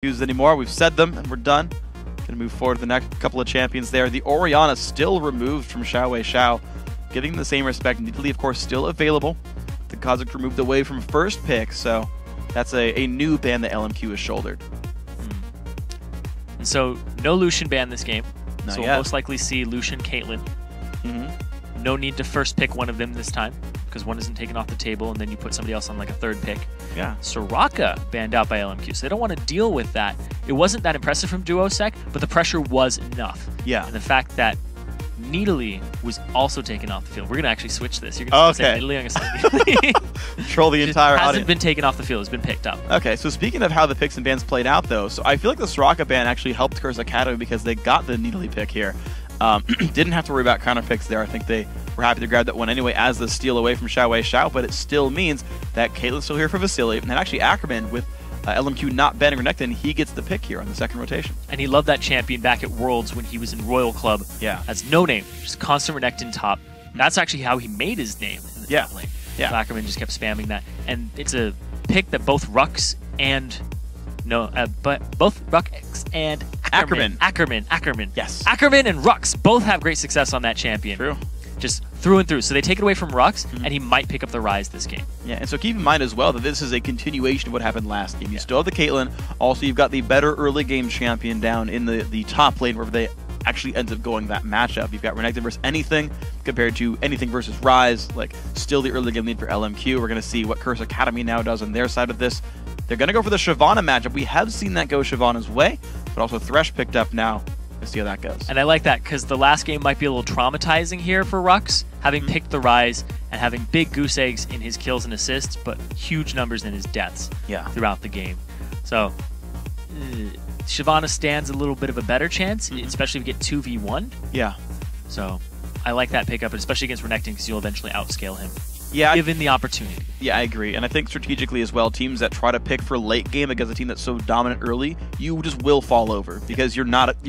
excuses anymore. We've said them, and we're done. Gonna move forward to the next couple of champions there. The Orianna still removed from Xiao, giving them the same respect. Nidalee, of course, still available. The Kha'Zix removed away from first pick, so that's a new ban that LMQ has shouldered. And so, no Lucian ban this game. Not so yet. we'll most likely see Lucian, Caitlyn. No need to first pick one of them this time, because one isn't taken off the table, and then you put somebody else on like a third pick. Yeah. Soraka banned out by LMQ, so they don't want to deal with that. It wasn't that impressive from Duosec, but the pressure was enough. Yeah. And the fact that Nidalee was also taken off the field. We're going to actually switch this. You're going to say Nidalee, I'm going to say Nidalee. Control the entire audience. Hasn't been taken off the field. It's been picked up. Okay, so speaking of how the picks and bans played out, though, so I feel like the Soraka ban actually helped Curse Academy because they got the Nidalee pick here. Didn't have to worry about counter picks there. I think they were happy to grab that one anyway as the steal away from Xiao, but it still means that Caitlyn's still here for Vasily, and then actually Ackerman with LMQ not banning Renekton, he gets the pick here on the second rotation. And he loved that champion back at Worlds when he was in Royal Club. Yeah. As no name, just constant Renekton top. That's actually how he made his name in the top lane. Yeah. So Ackerman just kept spamming that. And it's a pick that both Rux and... but both Rux and Ackerman. Ackerman. Yes. Ackerman and Rux both have great success on that champion. True. Just through and through. So they take it away from Rux, and he might pick up the Rise this game. Yeah, and so keep in mind as well that this is a continuation of what happened last game. You still have the Caitlyn. Also, you've got the better early game champion down in the top lane where they actually ends up going that matchup. You've got Renekton versus anything compared to anything versus Rise. Like, still the early game lead for LMQ. We're going to see what Curse Academy now does on their side of this. They're going to go for the Shyvana matchup. We have seen that go Shyvana's way, but also Thresh picked up now. Let's see how that goes. And I like that because the last game might be a little traumatizing here for Rux, having picked the Rise and having big goose eggs in his kills and assists, but huge numbers in his deaths throughout the game. So Shyvana stands a little bit of a better chance, especially if you get 2v1. Yeah. So I like that pickup, especially against Renekton because you'll eventually outscale him. Yeah, given the opportunity. Yeah, I agree. And I think strategically as well, teams that try to pick for late game against a team that's so dominant early, you just will fall over because your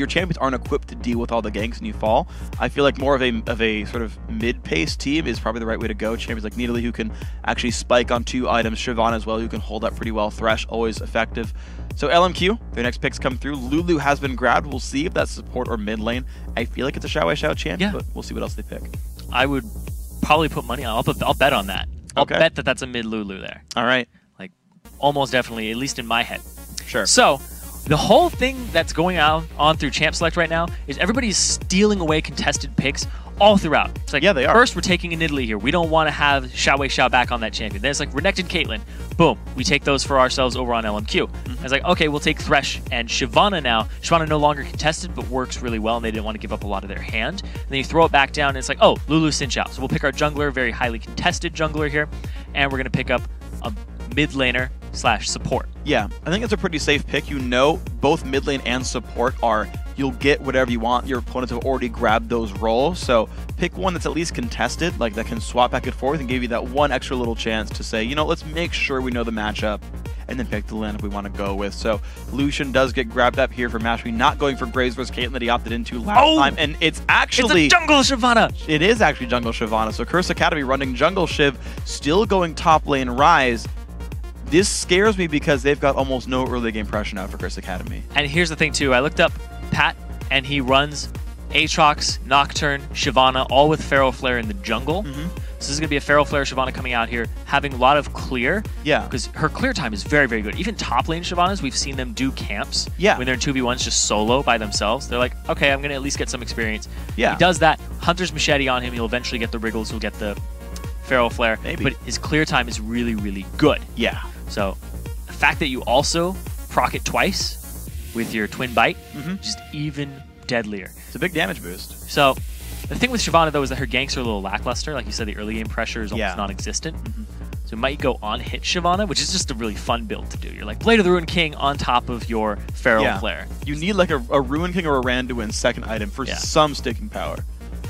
champions aren't equipped to deal with all the ganks and you fall. I feel like more of a sort of mid-paced team is probably the right way to go. Champions like Nidalee who can actually spike on 2 items, Shyvana as well who can hold up pretty well, Thresh always effective. So LMQ, their next picks come through. Lulu has been grabbed. We'll see if that's support or mid lane. I feel like it's a Xiao champion, but we'll see what else they pick. I would probably put money on. I'll bet on that. I'll bet that that's a mid Lulu there. All right. Like, almost definitely, at least in my head. Sure. So, the whole thing that's going on through Champ Select right now is everybody's stealing away contested picks all throughout. It's like, they are. First, we're taking a Nidalee here. We don't want to have Xiao back on that champion. Then it's like Renekton Caitlyn. Boom. We take those for ourselves over on LMQ. It's like, okay, we'll take Thresh and Shyvana now. Shyvana no longer contested, but works really well, and they didn't want to give up a lot of their hand. And then you throw it back down, and it's like, oh, Lulu Xin Xiao. So we'll pick our jungler, very highly contested jungler here, and we're going to pick up a mid laner / support. Yeah, I think it's a pretty safe pick. You know, both mid lane and support are, you'll get whatever you want. Your opponents have already grabbed those roles, so pick one that's at least contested, like that can swap back and forth and give you that one extra little chance to say, you know, let's make sure we know the matchup and then pick the lineup we want to go with. So Lucian does get grabbed up here for Mashby, not going for Graves versus Caitlyn that he opted into last time, and it's actually... It's a jungle Shyvana! It is actually jungle Shyvana, so Curse Academy running jungle Shiv, still going top lane Rise. This scares me because they've got almost no early game pressure now for Curse Academy. And here's the thing too, I looked up Pat, and he runs Aatrox, Nocturne, Shyvana, all with Feral Flare in the jungle. So this is going to be a Feral Flare Shyvana coming out here, having a lot of clear. Yeah. Because her clear time is very, very good. Even top lane Shyvanas, we've seen them do camps. Yeah. When they're in 2v1s just solo by themselves. They're like, okay, I'm going to at least get some experience. Yeah. He does that. Hunter's Machete on him. He'll eventually get the Wriggles. He'll get the Feral Flare. Maybe. But his clear time is really, really good. Yeah. So the fact that you also proc it twice with your Twin Bite, just even deadlier. It's a big damage boost. So the thing with Shyvana, though, is that her ganks are a little lackluster. Like you said, the early game pressure is almost non-existent. So you might go on hit Shyvana, which is just a really fun build to do. You're like Blade of the Ruined King on top of your Feral Flare. You need like a Ruined King or a Randuin second item for some sticking power.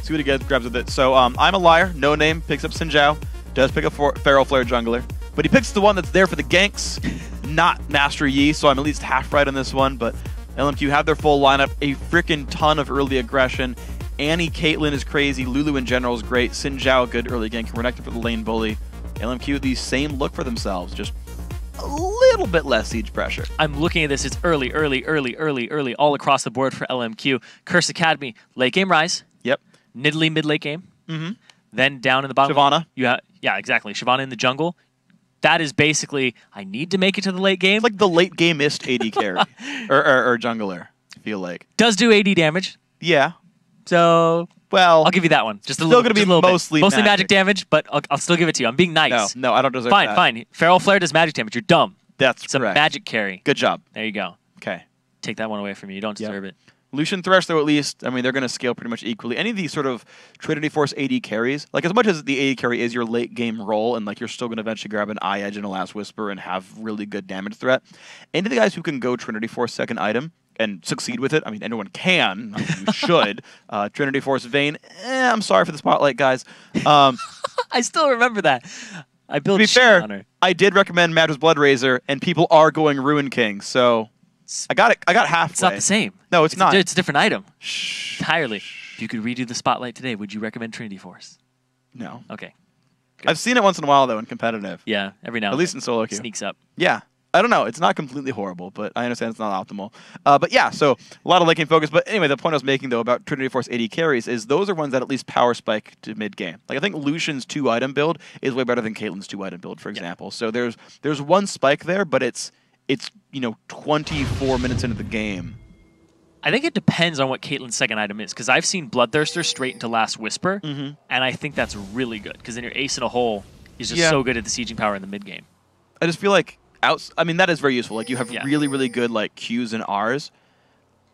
See what he grabs with it. So I'm a Liar, no name, picks up Xin Zhao, does pick up Feral Flare jungler. But he picks the one that's there for the ganks, not Master Yi, so I'm at least half right on this one. But LMQ have their full lineup, a freaking ton of early aggression. Annie Caitlyn is crazy, Lulu in general is great, Xin Zhao, good early gank, Renekton for the lane bully. LMQ, the same look for themselves, just a little bit less siege pressure. I'm looking at this. It's early, all across the board for LMQ. Curse Academy, late game Rise. Yep. Nidalee mid-late game. Then down in the bottom. Shyvana. Yeah, exactly. Shyvana in the jungle. That is basically, I need to make it to the late game. It's like the late game-ist AD carry. or jungler, I feel like. Does do AD damage. Yeah. So, well, I'll give you that one. Just a still little, going to be mostly magic damage, but I'll still give it to you. I'm being nice. No, I don't deserve that. Fine. Feral Flare does magic damage. You're dumb. That's it's correct. A magic carry. Good job. There you go. Okay. Take that one away from you. You don't deserve it. Lucian Thresh, though, at least, I mean, they're going to scale pretty much equally. Any of these sort of Trinity Force AD carries, like as much as the AD carry is your late game role, and like you're still going to eventually grab an Eye Edge and a Last Whisper and have really good damage threat, any of the guys who can go Trinity Force second item and succeed with it, I mean, anyone can, you should. Trinity Force Vayne, I'm sorry for the spotlight, guys. I still remember that. I built to be fair, on her. I did recommend Madras Blood Razor, and people are going Ruin King, so I got halfway. It's not the same. No, it's not. It's a different item. Entirely. If you could redo the spotlight today, would you recommend Trinity Force? No. Okay. Good. I've seen it once in a while, though, in competitive. Yeah, every now and then. At least in solo queue. Sneaks up. Yeah. I don't know. It's not completely horrible, but I understand it's not optimal. But yeah, so a lot of late game focus. But anyway, the point I was making, though, about Trinity Force AD carries is those are ones that at least power spike to mid-game. Like, I think Lucian's 2-item build is way better than Caitlyn's 2-item build, for example. So there's one spike there, but it's 24 minutes into the game. I think it depends on what Caitlyn's second item is, because I've seen Bloodthirster straight into Last Whisper, and I think that's really good, because then your ace in a hole is just so good at the sieging power in the mid-game. I just feel like, I mean, that is very useful. Like, you have really, really good, like, Qs and Rs.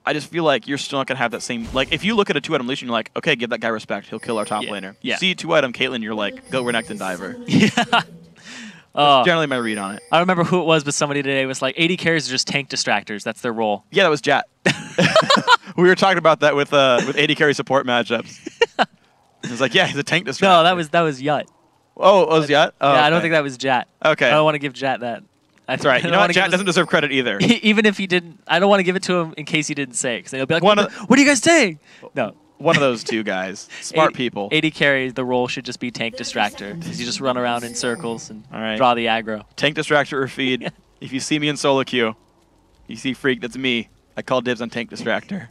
I just feel like you're still not going to have that same, like, if you look at a 2-item Lucian, you're like, okay, give that guy respect. He'll kill our top laner. You see 2-item Caitlyn, you're like, go Renekton Diver. That's generally my read on it. I remember who it was, but somebody today was like, AD carries are just tank distractors. That's their role. Yeah, that was Jat. We were talking about that with AD carry support matchups. It was like, yeah, he's a tank distractor. No, that was Yut. Oh, it was Jat? Oh, yeah, okay. I don't think that was Jat. Okay. I don't want to give Jat that. That's right. You know what? Jat doesn't deserve credit either. Even if he didn't, I don't want to give it to him in case he didn't say it, because he'll be like, what are you guys saying? No. One of those two guys. Smart people. AD carry, the role should just be tank distractor, because you just run around in circles and draw the aggro. Tank distractor or feed. If you see me in solo queue, you see Freak, that's me. I call dibs on tank distractor.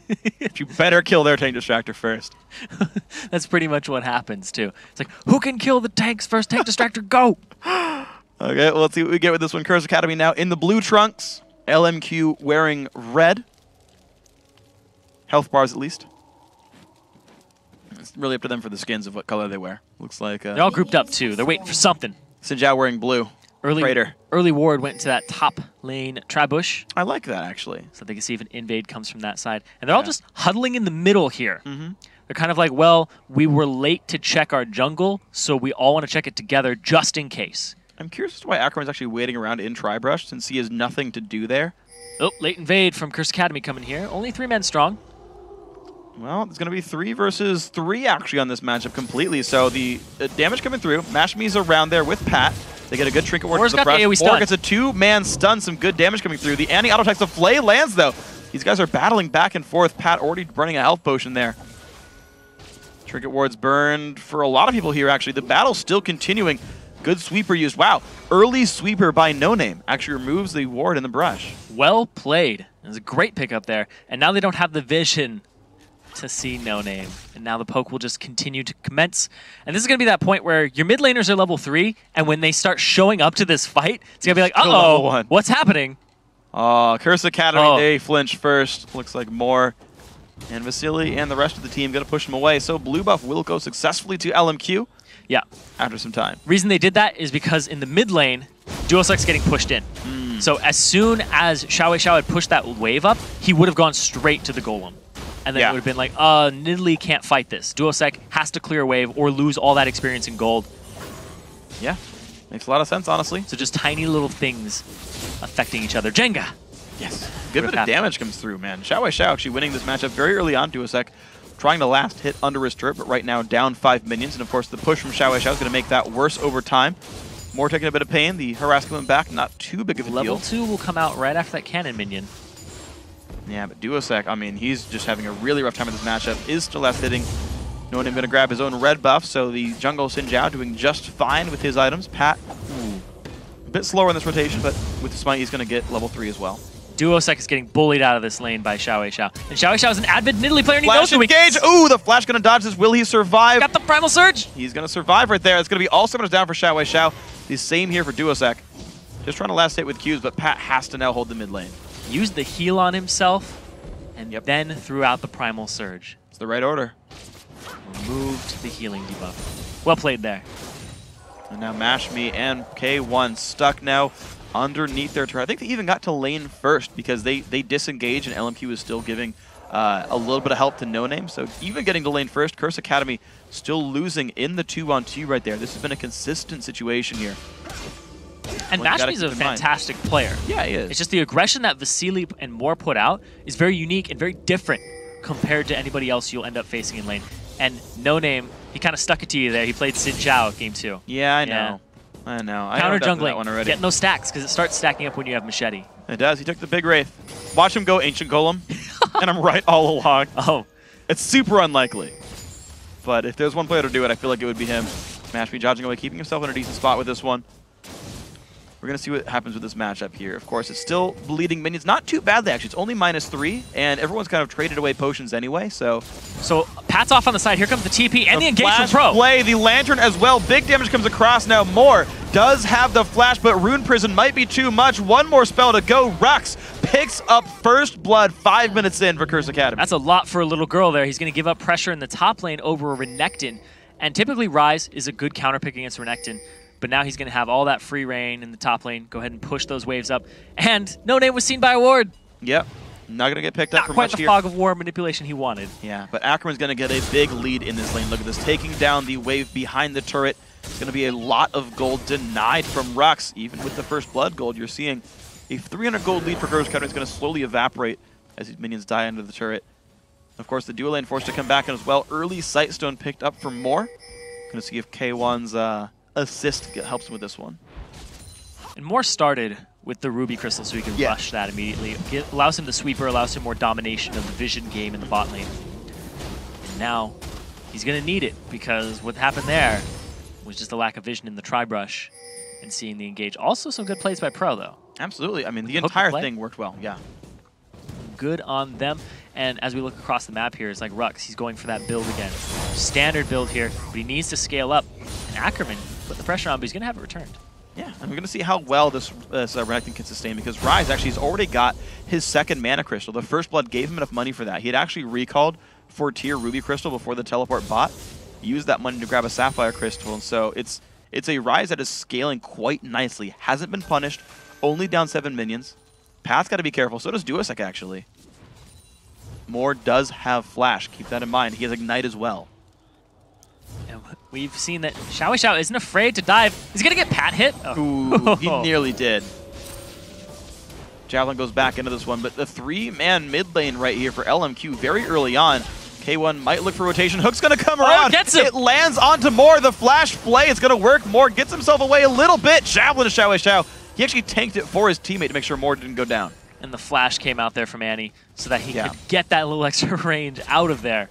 You better kill their tank distractor first. That's pretty much what happens, too. It's like, who can kill the tanks first? Tank distractor, go! Okay, well, let's see what we get with this one. Curse Academy now in the blue trunks. LMQ wearing red. Health bars, at least. It's really up to them for the skins of what color they wear. Looks like... they're all grouped up, too. They're waiting for something. Xin Zhao wearing blue. Early ward went to that top lane Trabush. I like that, actually. So they can see if an invade comes from that side. And they're all just huddling in the middle here. They're kind of like, well, we were late to check our jungle, so we all want to check it together just in case. I'm curious as to why Ackerman's actually waiting around in Tribrush, since he has nothing to do there. Oh, late invade from Curse Academy coming here. Only 3 men strong. Well, it's going to be 3 versus 3, actually, on this matchup completely. So the damage coming through. Mashmi's around there with Pat. They get a good trinket ward to the brush. Moore gets a 2-man stun, some good damage coming through. The anti-auto attacks of Flay lands, though. These guys are battling back and forth. Pat already burning a health potion there. Trinket ward's burned for a lot of people here, actually. The battle's still continuing. Good sweeper used. Wow, early sweeper by No Name. Actually removes the ward in the brush. Well played. It was a great pickup there. And now they don't have the vision to see No Name. And now the poke will just continue to commence. And this is going to be that point where your mid laners are level 3, and when they start showing up to this fight, it's going to be like, uh-oh, what's happening? Curse Academy, they flinch first. Looks like Moore and Vasily and the rest of the team going to push him away. So blue buff will go successfully to LMQ. Yeah. After some time. Reason they did that is because in the mid lane, Duosek's getting pushed in. So as soon as Xiao had pushed that wave up, he would have gone straight to the golem. And then it would have been like, Nidalee can't fight this. Duosek has to clear a wave or lose all that experience in gold. Yeah. Makes a lot of sense, honestly. So just tiny little things affecting each other. Jenga! Yes. Good bit of damage comes through, man. Xiao actually winning this matchup very early on. Duosek trying to last hit under his turret, but right now down 5 minions. And of course, the push from Xiao is going to make that worse over time. Moore taking a bit of pain. The harass coming back, not too big of a deal. Level 2 will come out right after that cannon minion. Yeah, but Duosek, I mean, he's just having a really rough time with this matchup. Is still last hitting. No one going to grab his own red buff, so the jungle Xin Zhao doing just fine with his items. Pat bit slower in this rotation, but with the Smite, he's going to get level 3 as well. Duosec is getting bullied out of this lane by Xiao. And Xiao is an avid Nidalee player, and he knows Flash engage! Ooh, the Flash going to dodge this. Will he survive? Got the Primal Surge! He's going to survive right there. It's going to be all summoners down for Xiao. The same here for Duosec. Just trying to last hit with Qs, but Pat has to now hold the mid lane. Used the heal on himself, and then threw out the Primal Surge. It's the right order. Removed the healing debuff. Well played there. And now Mashme and K1 stuck now underneath their turret. I think they even got to lane first because they disengaged and LMQ is still giving a little bit of help to No Name. So even getting to lane first, Curse Academy still losing in the 2-on-2 right there. This has been a consistent situation here. And Mashme's a fantastic player. Yeah, he is. It's just the aggression that Vasily and Moore put out is very unique and very different compared to anybody else you'll end up facing in lane. And No Name, he kind of stuck it to you there. He played Xin Zhao game 2. Yeah, I know. I know. Counter jungling, getting those stacks because it starts stacking up when you have Machete. It does. He took the big Wraith. Watch him go Ancient Golem, and I'm right all along. Oh. It's super unlikely. But if there's one player to do it, I feel like it would be him. Mashme dodging away, keeping himself in a decent spot with this one. We're going to see what happens with this matchup here. Of course, it's still bleeding minions. Not too badly, actually. It's only -3, and everyone's kind of traded away potions anyway, so... So, Pat's off on the side. Here comes the TP and the engage from Pro. Play, the Lantern as well. Big damage comes across now. Moore does have the flash, but Rune Prison might be too much. One more spell to go. Rux picks up first blood 5 minutes in for Curse Academy. That's a lot for a little girl there. He's going to give up pressure in the top lane over a Renekton. And typically, Ryze is a good counterpick against Renekton. But now he's going to have all that free reign in the top lane. Go ahead and push those waves up. And No Name was seen by a ward. Yep. Not going to get picked up for much here. Not quite the fog of war manipulation he wanted. Yeah, but Ackerman's going to get a big lead in this lane. Look at this. Taking down the wave behind the turret. It's going to be a lot of gold denied from Rux. Even with the first blood gold, you're seeing a 300 gold lead for Curse Academy. It's going to slowly evaporate as these minions die under the turret. Of course, the dual lane forced to come back in as well. Early Sightstone picked up for more. Going to see if K1's... assist helps him with this one. And Moore started with the Ruby Crystal so he could rush that immediately. Allows him the sweeper, allows him more domination of the vision game in the bot lane. And now he's going to need it because what happened there was just a lack of vision in the tri-brush and seeing the engage. Also some good plays by Pro though. Absolutely. I mean, the entire thing worked well. Yeah. Good on them. And as we look across the map here, it's like Rux, he's going for that build again. Standard build here, but he needs to scale up. And Ackerman put the pressure on, but he's going to have it returned. Yeah, and we're going to see how well this Renekton can sustain because Ryze actually has already got his second mana crystal. The first blood gave him enough money for that. He had actually recalled for tier Ruby Crystal before the teleport bot. He used that money to grab a Sapphire Crystal, and so it's a Ryze that is scaling quite nicely. Hasn't been punished, only down 7 minions. Path's got to be careful, so does Duosec actually. Moore does have Flash, keep that in mind. He has Ignite as well. And we've seen that Xiao isn't afraid to dive. Is he going to get Pat hit? Oh. Ooh, he nearly did. Javelin goes back into this one, but the 3-man mid lane right here for LMQ very early on. K1 might look for rotation. Hook's going to come around. Gets him. It lands onto Moore. The flash play is going to work. Moore gets himself away a little bit. Javelin to Xiao. He actually tanked it for his teammate to make sure Moore didn't go down. And the flash came out there from Annie so that he could get that little extra range out of there.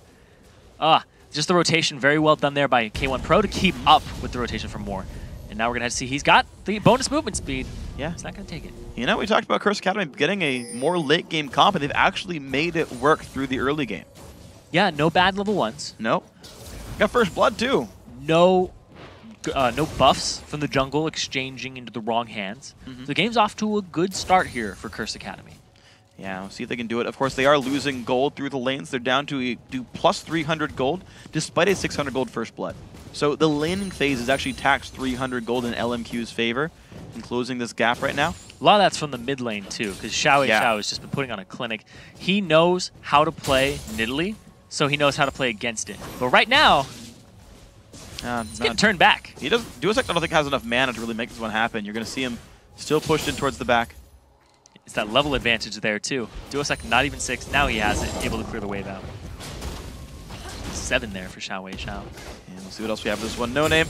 Just the rotation very well done there by K1 Pro to keep up with the rotation from Moore. And now we're going to have to see he's got the bonus movement speed. Yeah. He's not going to take it. You know, we talked about Curse Academy getting a more late game comp, and they've actually made it work through the early game. Yeah, no bad level 1s. Nope. Got first blood too. No buffs from the jungle exchanging into the wrong hands. The game's off to a good start here for Curse Academy. Yeah, we'll see if they can do it. Of course, they are losing gold through the lanes. They're down to plus 300 gold, despite a 600 gold first blood. So the laning phase is actually taxed 300 gold in LMQ's favor in closing this gap right now. A lot of that's from the mid lane, too, because Xiao has just been putting on a clinic. He knows how to play Nidalee, so he knows how to play against it. But right now, he's getting turned back. He doesn't. Duosec, I don't think, has enough mana to really make this one happen. You're going to see him still pushed in towards the back. It's that level advantage there, too. Duosec not even 6. Now he has it, able to clear the wave out. 7 there for Xiao. And we'll see what else we have for this one. No Name.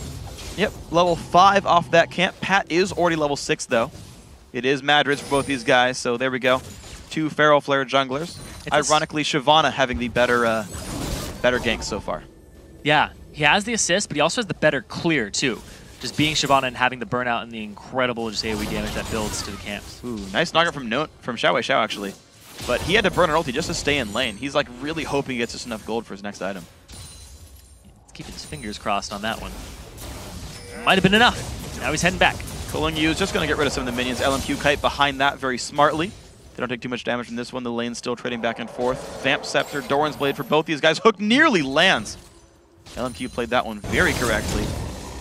Yep, level 5 off that camp. Pat is already level 6, though. It is Madrid's for both these guys, so there we go. 2 Feral Flare junglers. Ironically, Shyvana having the better ganks so far. Yeah, he has the assist, but he also has the better clear, too. just being Shyvana and having the burnout and the incredible just AoE damage that builds to the camps. Ooh, nice knockout from Xiao actually. But he had to burn an ulti just to stay in lane. He's like really hoping he gets just enough gold for his next item. Let's keep his fingers crossed on that one. Might have been enough. Now he's heading back. Kulong Yu is just going to get rid of some of the minions. LMQ Kite behind that very smartly. They don't take too much damage from this one. The lane's still trading back and forth. Vamp Scepter, Doran's Blade for both these guys. Hook nearly lands. LMQ played that one very correctly.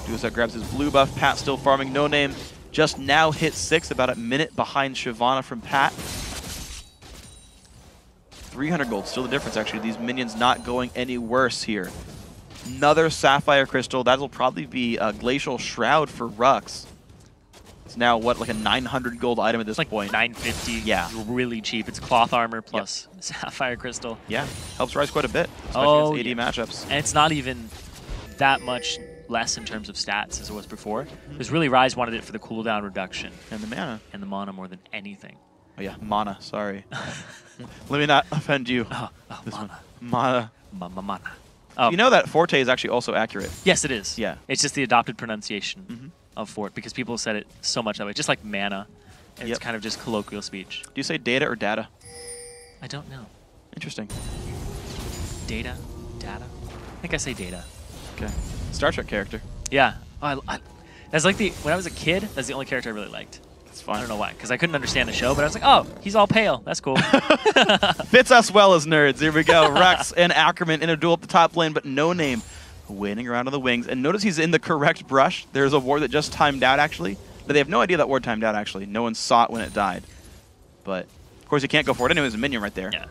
Duosec grabs his blue buff. Pat still farming. No Name just now hit 6, about a minute behind Shyvana from Pat. 300 gold, still the difference actually. These minions not going any worse here. Another Sapphire Crystal. That'll probably be a Glacial Shroud for Rux. It's now, what, like a 900 gold item at this point? 950. Yeah. It's really cheap. It's cloth armor plus Sapphire Crystal. Yeah, helps Rise quite a bit, especially against AD matchups. And it's not even that much less in terms of stats as it was before. Because really Rise wanted it for the cooldown reduction. And the mana. And the mana more than anything. Oh yeah, mana, sorry. Let me not offend you. This mana. Mana. Mana. Oh. You know that Forte is actually also accurate. Yes, it is. Yeah. It's just the adopted pronunciation of Fort, because people said it so much that way. Just like mana. And it's kind of just colloquial speech. Do you say data or data? I don't know. Interesting. Data? Data? I think I say data. Okay. Star Trek character. Yeah. That's like when I was a kid, that's the only character I really liked. It's fun. I don't know why, because I couldn't understand the show, but I was like, oh, he's all pale. That's cool. Fits us well as nerds. Here we go. Rux and Ackerman in a duel up the top lane, but No Name waiting around on the wings. And notice he's in the correct brush. There's a ward that just timed out, actually. But they have no idea that ward timed out, actually. No one saw it when it died. But, of course, you can't go for it anyway. There's a minion right there. Yeah.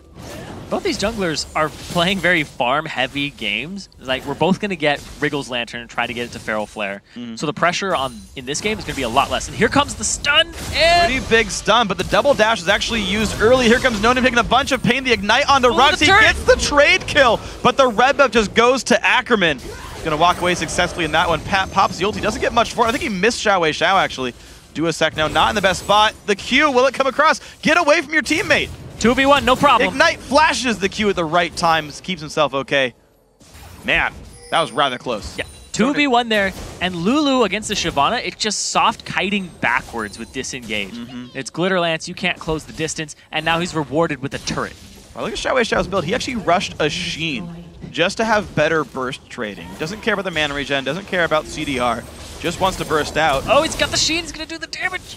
Both these junglers are playing very farm-heavy games. Like, we're both going to get Wriggle's Lantern and try to get it to Feral Flare. So the pressure in this game is going to be a lot less. And here comes the stun. And pretty big stun, but the double dash is actually used early. Here comes No Name taking a bunch of pain. The Ignite onto Rux. He gets the trade kill, but the red buff just goes to Ackerman. He's going to walk away successfully in that one. Pat pops the ult. He doesn't get much for it. I think he missed Xiao, actually. Duosec now not in the best spot. The Q, will it come across? Get away from your teammate. 2v1, no problem. Ignite flashes the Q at the right time, keeps himself okay. Man, that was rather close. Yeah, 2v1 there, and Lulu against the Shyvana, it's just soft kiting backwards with disengage. It's Glitter Lance, you can't close the distance, and now he's rewarded with a turret. Well, look at Xiao's build. He actually rushed a Sheen just to have better burst trading. Doesn't care about the mana regen, doesn't care about CDR. Just wants to burst out. Oh, he's got the Sheen. He's going to do the damage.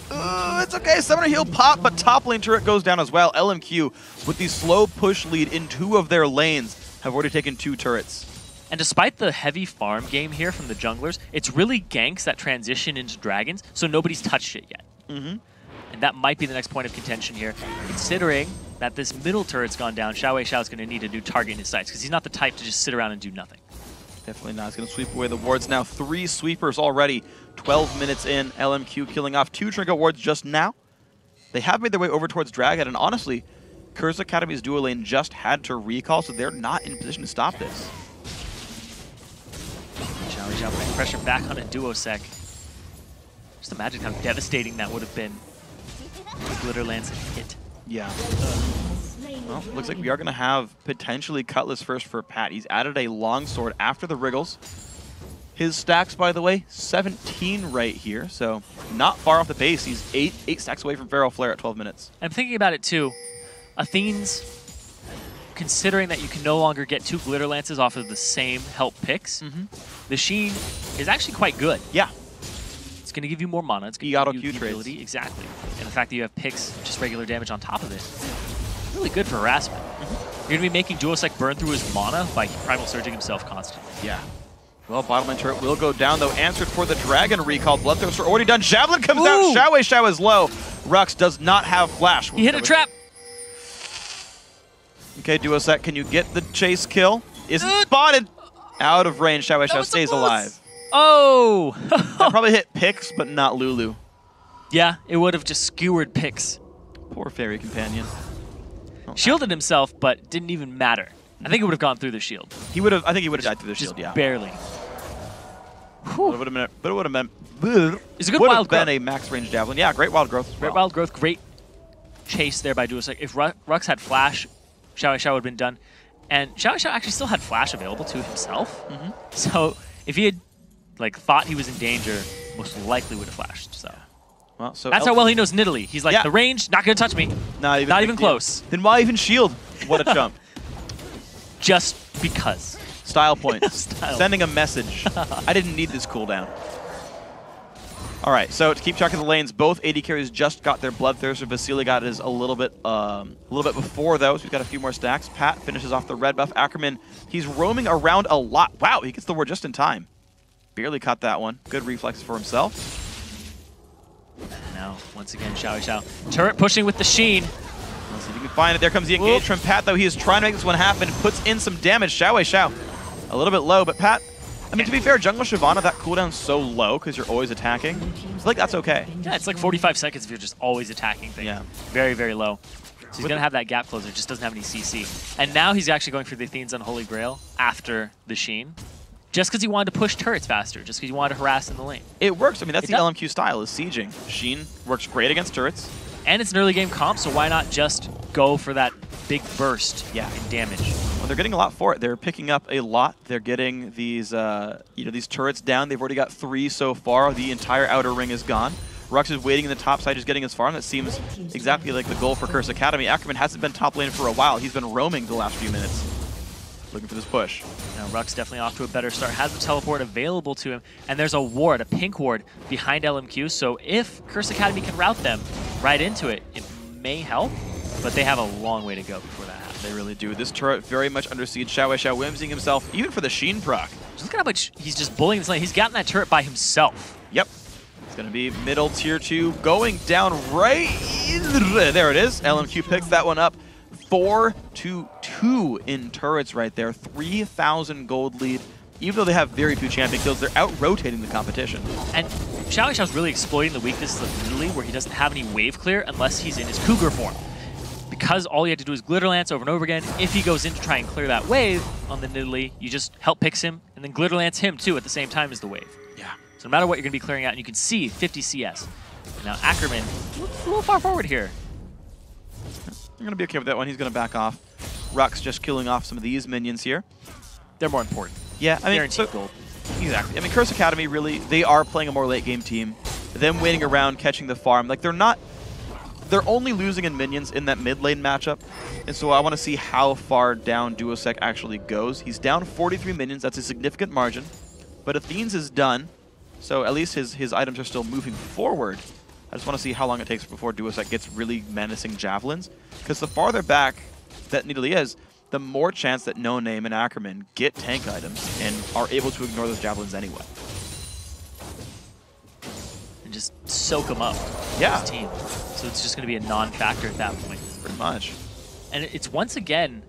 It's okay. Summoner Heal pop, but top lane turret goes down as well. LMQ, with the slow push lead in 2 of their lanes, have already taken 2 turrets. And despite the heavy farm game here from the junglers, it's really ganks that transition into dragons, so nobody's touched it yet. And that might be the next point of contention here, considering that this middle turret's gone down. Xiao's going to need a new target in his sights, because he's not the type to just sit around and do nothing. Definitely not. He's going to sweep away the wards now. 3 sweepers already. 12 minutes in. LMQ killing off 2 trinket wards just now. They have made their way over towards Dragon, and honestly, Curse Academy's duo lane just had to recall, so they're not in a position to stop this. Xiao putting pressure back on a Duosec. Just imagine how devastating that would have been if Glitter Lance had hit. Yeah. Well, looks like we are going to have potentially Cutlass first for Pat. He's added a longsword after the Wriggles. His stacks, by the way, 17 right here, so not far off the pace. He's 8 stacks away from Feral Flare at 12 minutes. I'm thinking about it too. Athene's, considering that you can no longer get 2 Glitter Lances off of the same help picks, the Sheen is actually quite good. Yeah. It's going to give you more mana. It's going to give you Q ability. Exactly. And the fact that you have picks, just regular damage on top of it, really good for harassment. You're going to be making Duosec burn through his mana by Primal Surging himself constantly. Yeah. Well, bottom lane turret will go down, though. Answered for the Dragon recall. Bloodthirster already done. Javelin comes out. Xiao is low. Rux does not have flash. He hit a trap. Okay, Duosec, can you get the chase kill? Isn't spotted. Out of range. Xiao stays alive. Oh! That probably hit Pix, but not Lulu. Yeah, it would have just skewered Pix. Poor fairy companion. Shielded himself, but didn't even matter. I think it would have gone through the shield. He would have. I think he would have died through the shield. Yeah, barely. But it would have been. But it would have been. It's a good wild growth. Been a max range javelin. Yeah, great wild growth. Great wild growth. Great chase there by Duosec. If Rux had flash, Xiao would have been done. And Xiao actually still had flash available to himself. So if he had thought he was in danger, most likely would have flashed. So. Well, so that's how well he knows Nidalee. He's like, the range, not going to touch me. Not even close. Then why even shield? What a jump. Just because. Style points. Sending a message. I didn't need this cooldown. All right, so to keep track of the lanes, both AD carries just got their Bloodthirster. Vasily got his a little bit before those. We've got a few more stacks. Pat finishes off the red buff. Ackerman, he's roaming around a lot. Wow, he gets the ward just in time. Barely caught that one. Good reflexes for himself. Now, once again, Xiao. Turret pushing with the Sheen. Let's see if you can find it. There comes the engage from Pat, though. He is trying to make this one happen. Puts in some damage. Xiao. A little bit low, but Pat, I mean, to be fair, jungle Shyvana, that cooldown's so low because you're always attacking. I feel like that's okay. Yeah, it's like 45 seconds if you're just always attacking things. Yeah. Very, very low. So he's going to have that gap closer, just doesn't have any CC. And now he's actually going for the Athene's Unholy Grail after the Sheen. Just because he wanted to push turrets faster, just because he wanted to harass in the lane. It works. I mean, that's the LMQ style, is sieging. Sheen works great against turrets. And it's an early game comp, so why not just go for that big burst in damage? Well, they're getting a lot for it. They're picking up a lot. They're getting these, these turrets down. They've already got 3 so far. The entire outer ring is gone. Rux is waiting in the top side, just getting his farm. That seems exactly like the goal for Curse Academy. Ackerman hasn't been top lane for a while. He's been roaming the last few minutes, looking for this push. Now Rux definitely off to a better start. Has the teleport available to him, and there's a ward, a pink ward, behind LMQ. So if Curse Academy can route them right into it, it may help, but they have a long way to go before that happens. They really do. This turret very much under siege. Xiao whimsying himself, even for the Sheen proc. Just look at how much he's just bullying this lane. He's gotten that turret by himself. Yep. It's going to be middle tier 2, going down right. There it is. LMQ picks that one up. 4-2 in turrets right there. 3,000 gold lead. Even though they have very few champion kills, they're out-rotating the competition. And Xiao's really exploiting the weaknesses of Nidalee, where he doesn't have any wave clear unless he's in his Cougar form. Because all you have to do is Glitter Lance over and over again. If he goes in to try and clear that wave on the Nidalee, you just help picks him, and then Glitter Lance him too at the same time as the wave. Yeah. So no matter what you're going to be clearing out, and you can see 50 CS. Now Ackerman, a little far forward here. I'm going to be okay with that one. He's going to back off. Rux just killing off some of these minions here. They're more important. Yeah, I mean, gold. Exactly. I mean, Curse Academy, really, they are playing a more late game team. Them waiting around, catching the farm. Like, they're only losing in minions in that mid lane matchup. And so I want to see how far down Duosec actually goes. He's down 43 minions. That's a significant margin. But Athene's is done. So at least his items are still moving forward. I just want to see how long it takes before Duosec gets really menacing javelins. Because the farther back that Nidalee is, the more chance that No Name and Ackerman get tank items and are able to ignore those javelins anyway. And just soak them up. Yeah. His team. So it's just going to be a non-factor at that point. Pretty much. And it's once again,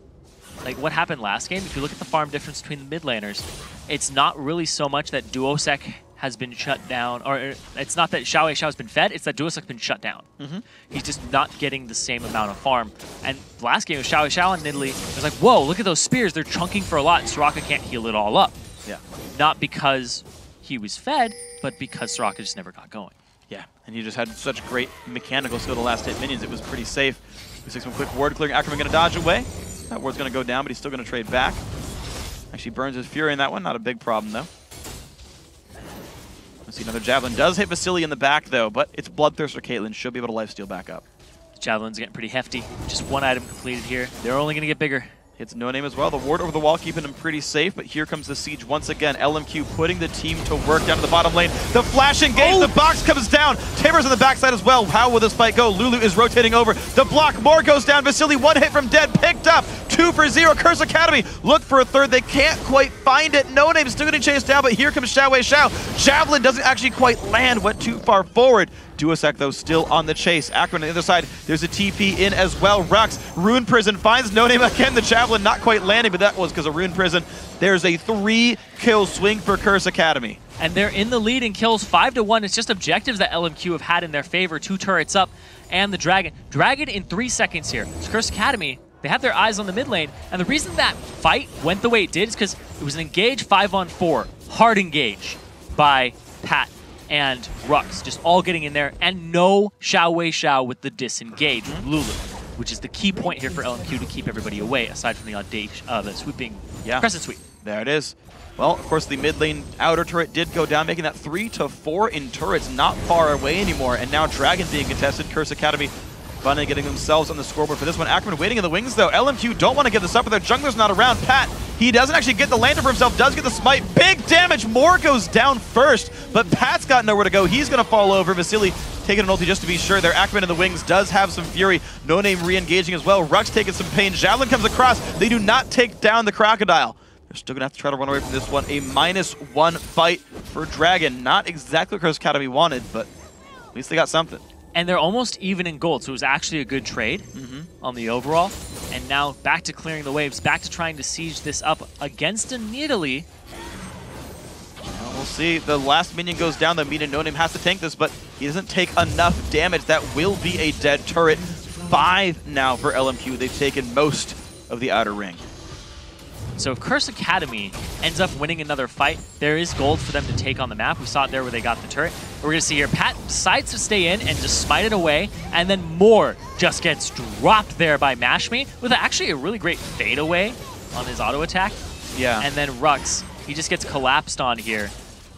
like what happened last game. If you look at the farm difference between the mid laners, it's not really so much that Duosec has been shut down, or it's not that Xiao has been fed, it's that Duosec's been shut down. He's just not getting the same amount of farm. And last game with Xiao and Nidalee, it was like, whoa, look at those spears, they're chunking for a lot, and Soraka can't heal it all up. Yeah. Not because he was fed, but because Soraka just never got going. Yeah, and he just had such great mechanical skill to last hit minions, it was pretty safe. We see some quick ward clearing, Ackerman gonna dodge away. That ward's gonna go down, but he's still gonna trade back. Actually burns his Fury in that one, not a big problem though. Let's see, another Javelin does hit Vasily in the back, though, but it's Bloodthirster Caitlyn. She'll be able to lifesteal back up. Javelin's getting pretty hefty. Just one item completed here. They're only going to get bigger. Hits No Name as well. The ward over the wall keeping him pretty safe, but here comes the siege once again. LMQ putting the team to work down to the bottom lane. The flash engage, the box comes down. Tamer's on the backside as well. How will this fight go? Lulu is rotating over. The block, more goes down. Vasily, one hit from dead, picked up. 2 for 0. Curse Academy look for a third. They can't quite find it. No Name still getting chased down, but here comes Xiao. Javelin doesn't actually quite land, went too far forward. Duosec, though, still on the chase. Ackerman on the other side, there's a TP in as well. Rux, Rune Prison finds No Name again. The Javelin not quite landing, but that was because of Rune Prison. There's a 3-kill swing for Curse Academy. And they're in the lead in kills 5-1. It's just objectives that LMQ have had in their favor. 2 turrets up and the Dragon. Dragon in 3 seconds here. It's Curse Academy. They have their eyes on the mid lane. And the reason that fight went the way it did is because it was an engage 5-on-4. Hard engage by Pat and Rux, just all getting in there, and no Xiao with the disengage Lulu, which is the key point here for LMQ to keep everybody away, aside from the audacious, the swooping crescent sweep. There it is. Well, of course, the mid lane outer turret did go down, making that 3 to 4 in turrets, not far away anymore. And now Dragon being contested. Curse Academy finally getting themselves on the scoreboard for this one. Ackerman waiting in the wings, though. LMQ don't want to give this up, but their jungler's not around. Pat, he doesn't actually get the lander for himself, does get the smite. Big damage. Moore goes down first, but Pat's got nowhere to go. He's going to fall over. Vasily taking an ulti just to be sure. Their Ackerman in the wings does have some fury. No Name re-engaging as well. Rux taking some pain. Javelin comes across. They do not take down the Crocodile. They're still going to have to try to run away from this one. A -1 fight for Dragon. Not exactly what Curse Academy wanted, but at least they got something. And they're almost even in gold, so it was actually a good trade on the overall. And now back to clearing the waves, back to trying to siege this up against a Nidalee. Well, we'll see. The last minion goes down. The minion No Name has to tank this, but he doesn't take enough damage. That will be a dead turret. 5 now for LMQ. They've taken most of the outer ring. So if Curse Academy ends up winning another fight, there is gold for them to take on the map. We saw it there where they got the turret. We're going to see here, Pat decides to stay in and just smite it away, and then Moore just gets dropped there by Mashme with actually a really great fade away on his auto attack. Yeah. And then Rux, he just gets collapsed on here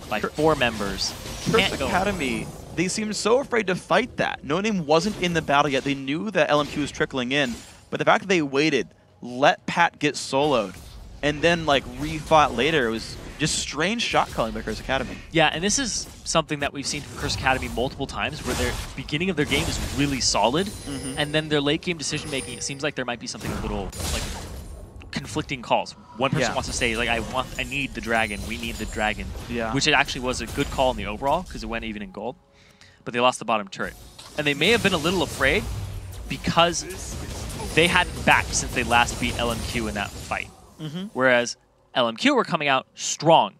by 4 members. Curse Academy, they seemed so afraid to fight that. No Name wasn't in the battle yet. They knew that LMQ was trickling in, but the fact that they waited, let Pat get soloed, and then like refought later, it was just strange shot calling by Curse Academy. Yeah, and this is something that we've seen from Curse Academy multiple times, where their beginning of their game is really solid, and then their late game decision making, it seems like there might be something a little like conflicting calls. One person wants to say like, I need the dragon, we need the dragon, which it actually was a good call in the overall because it went even in gold, but they lost the bottom turret, and they may have been a little afraid because they hadn't backed since they last beat LMQ in that fight. Whereas LMQ were coming out strong.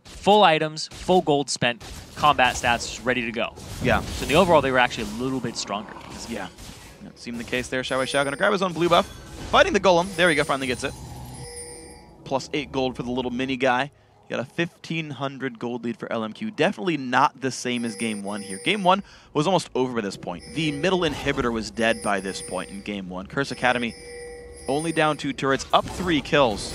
Full items, full gold spent, combat stats ready to go. Yeah. So in the overall, they were actually a little bit stronger. Yeah. That seemed the case there. Xiao going to grab his own blue buff. Fighting the golem. There we go. Finally gets it. Plus 8 gold for the little mini guy. You got a 1,500 gold lead for LMQ. Definitely not the same as Game 1 here. Game 1 was almost over by this point. The middle inhibitor was dead by this point in Game 1. Curse Academy only down 2 turrets, up 3 kills,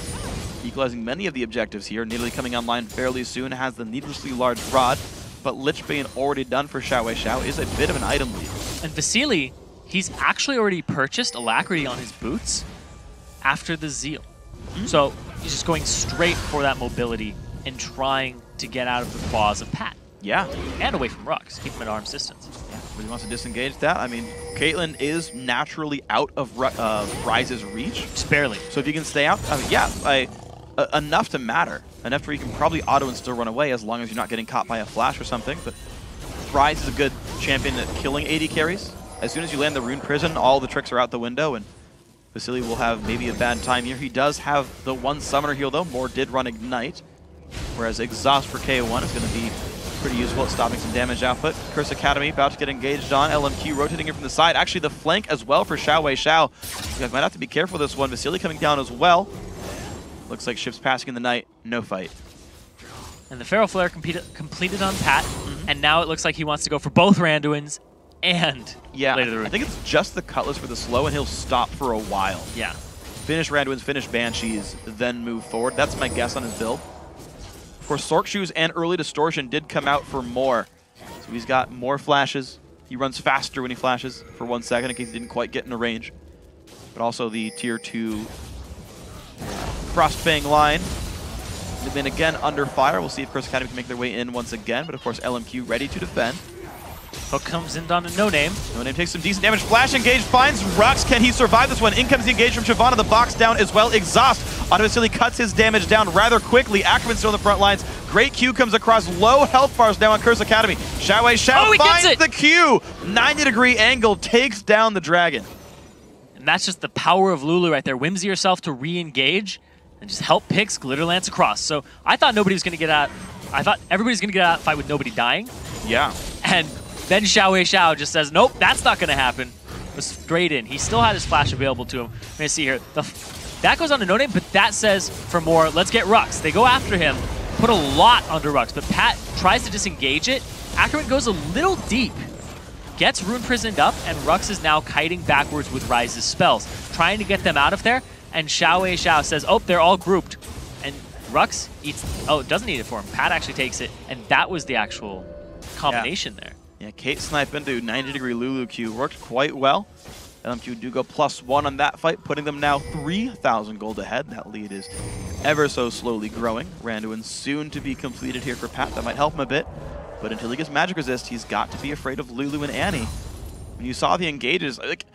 equalizing many of the objectives here. Nidalee coming online fairly soon, has the needlessly large rod, but Lich Bane already done for Xiao is a bit of an item lead. And Vasily, he's actually already purchased Alacrity on his boots after the Zeal. So he's just going straight for that mobility and trying to get out of the claws of Pat. Yeah. And away from Rux, keep him at arm's distance. Yeah, but he wants to disengage that. I mean, Caitlyn is naturally out of Ryze's reach. Just barely. So if you can stay out, enough to matter. Enough where you can probably auto and still run away as long as you're not getting caught by a flash or something. But Ryze is a good champion at killing AD carries. As soon as you land the Rune Prison, all the tricks are out the window, and Vasily will have maybe a bad time here. He does have the 1 summoner heal, though. Moore did run Ignite, whereas Exhaust for KO1 is going to be pretty useful at stopping some damage output. Curse Academy about to get engaged on. LMQ rotating it from the side. Actually, the flank as well for Xiao. You guys might have to be careful with this one. Vasily coming down as well. Looks like ships passing in the night. No fight. And the Feral Flare completed on Pat, and now it looks like he wants to go for both Randuins and Blade of the Rune. I think it's just the Cutlass for the slow, and he'll stop for a while. Yeah. Finish Randuins, finish Banshees, then move forward. That's my guess on his build. Of course, Sork Shoes and Early Distortion did come out for Moore. So he's got more flashes. He runs faster when he flashes for 1 second in case he didn't quite get in a range. But also the Tier 2 Frostfang line. They've been again under fire. We'll see if Curse Academy can make their way in once again. But of course, LMQ ready to defend. Hook comes in on a No Name. No Name takes some decent damage. Flash engage finds Rux. Can he survive this one? In comes the engage from Shyvana. The box down as well. Exhaust on Vasily cuts his damage down rather quickly. Ackerman's still on the front lines. Great Q comes across. Low health bars now on Curse Academy. Xiao finds the Q. 90-degree angle takes down the dragon. And that's just the power of Lulu right there. Whimsy herself to re-engage and just help Pix Glitter Lance across. So I thought nobody was going to get out. I thought everybody's going to get out of the fight with nobody dying. Yeah. And then Xiao just says, nope, that's not going to happen. Was straight in. He still had his flash available to him. We're going to see here. That goes on to No Name, but that says for Moore, let's get Rux. They go after him, put a lot under Rux, but Pat tries to disengage it. Ackerman goes a little deep, gets Rune Prisoned up, and Rux is now kiting backwards with Ryze's spells, trying to get them out of there, and Xiao says, oh, they're all grouped. And Rux eats, oh, it doesn't eat it for him. Pat actually takes it, and that was the actual combination there. Yeah, Kate snipe into 90-degree Lulu Q worked quite well. LMQ do go +1 on that fight, putting them now 3,000 gold ahead. That lead is ever so slowly growing. Randuin soon to be completed here for Pat. That might help him a bit. But until he gets magic resist, he's got to be afraid of Lulu and Annie. When you saw the engages, like,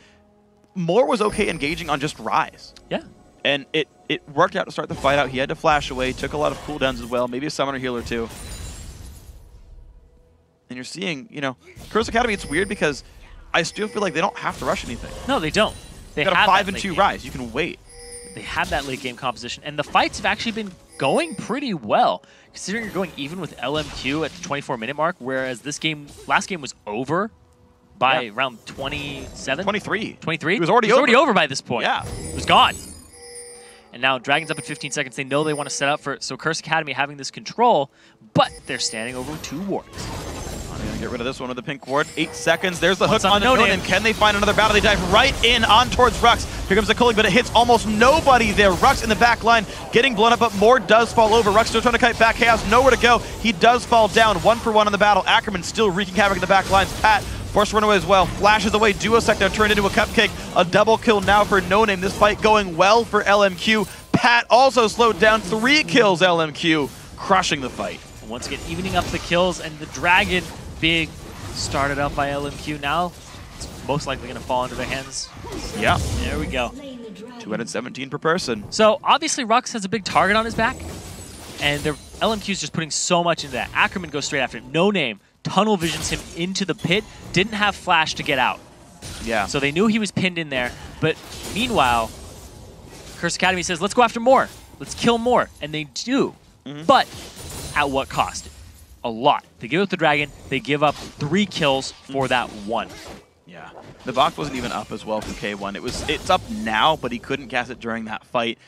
Moore was okay engaging on just Rise. Yeah. And it worked out to start the fight out. He had to flash away, took a lot of cooldowns as well, maybe a summoner healer too. And you're seeing, you know, Curse Academy, it's weird because I still feel like they don't have to rush anything. No, they don't. They got a 5-2 Rise. You can wait. They have that late game composition, and the fights have actually been going pretty well, considering you're going even with LMQ at the 24-minute mark, whereas this game, last game was over by round 27? 23. 23? It was already over by this point. Yeah. It was gone. And now Dragon's up at 15 seconds. They know they want to set up for it, so Curse Academy having this control, but they're standing over 2 wards. I'm going to get rid of this one with the pink ward. 8 seconds. There's the hook on the no-name. Can they find another battle? They dive right in on towards Rux. Here comes the culling, but it hits almost nobody there. Rux in the back line getting blown up, but Moore does fall over. Rux still trying to kite back. Chaos nowhere to go. He does fall down. 1-for-1 in the battle. Ackerman still wreaking havoc in the back lines. Pat forced to run away as well. Flashes away. Duosec now turned into a cupcake. A double kill now for no-name. This fight going well for LMQ. Pat also slowed down. 3 kills LMQ, crushing the fight. Once again, evening up the kills, and the Dragon, big, started up by LMQ. Now, it's most likely going to fall into their hands. Yeah. There we go. 217 per person. So, obviously, Rux has a big target on his back, and LMQ is just putting so much into that. Ackerman goes straight after it. No name. Tunnel visions him into the pit. Didn't have flash to get out. Yeah. So they knew he was pinned in there. But meanwhile, Curse Academy says, let's go after more. Let's kill more. And they do. But at what cost? A lot. They give up the Dragon. They give up 3 kills for that 1. Yeah. The box wasn't even up as well for K1. It's up now, but he couldn't cast it during that fight.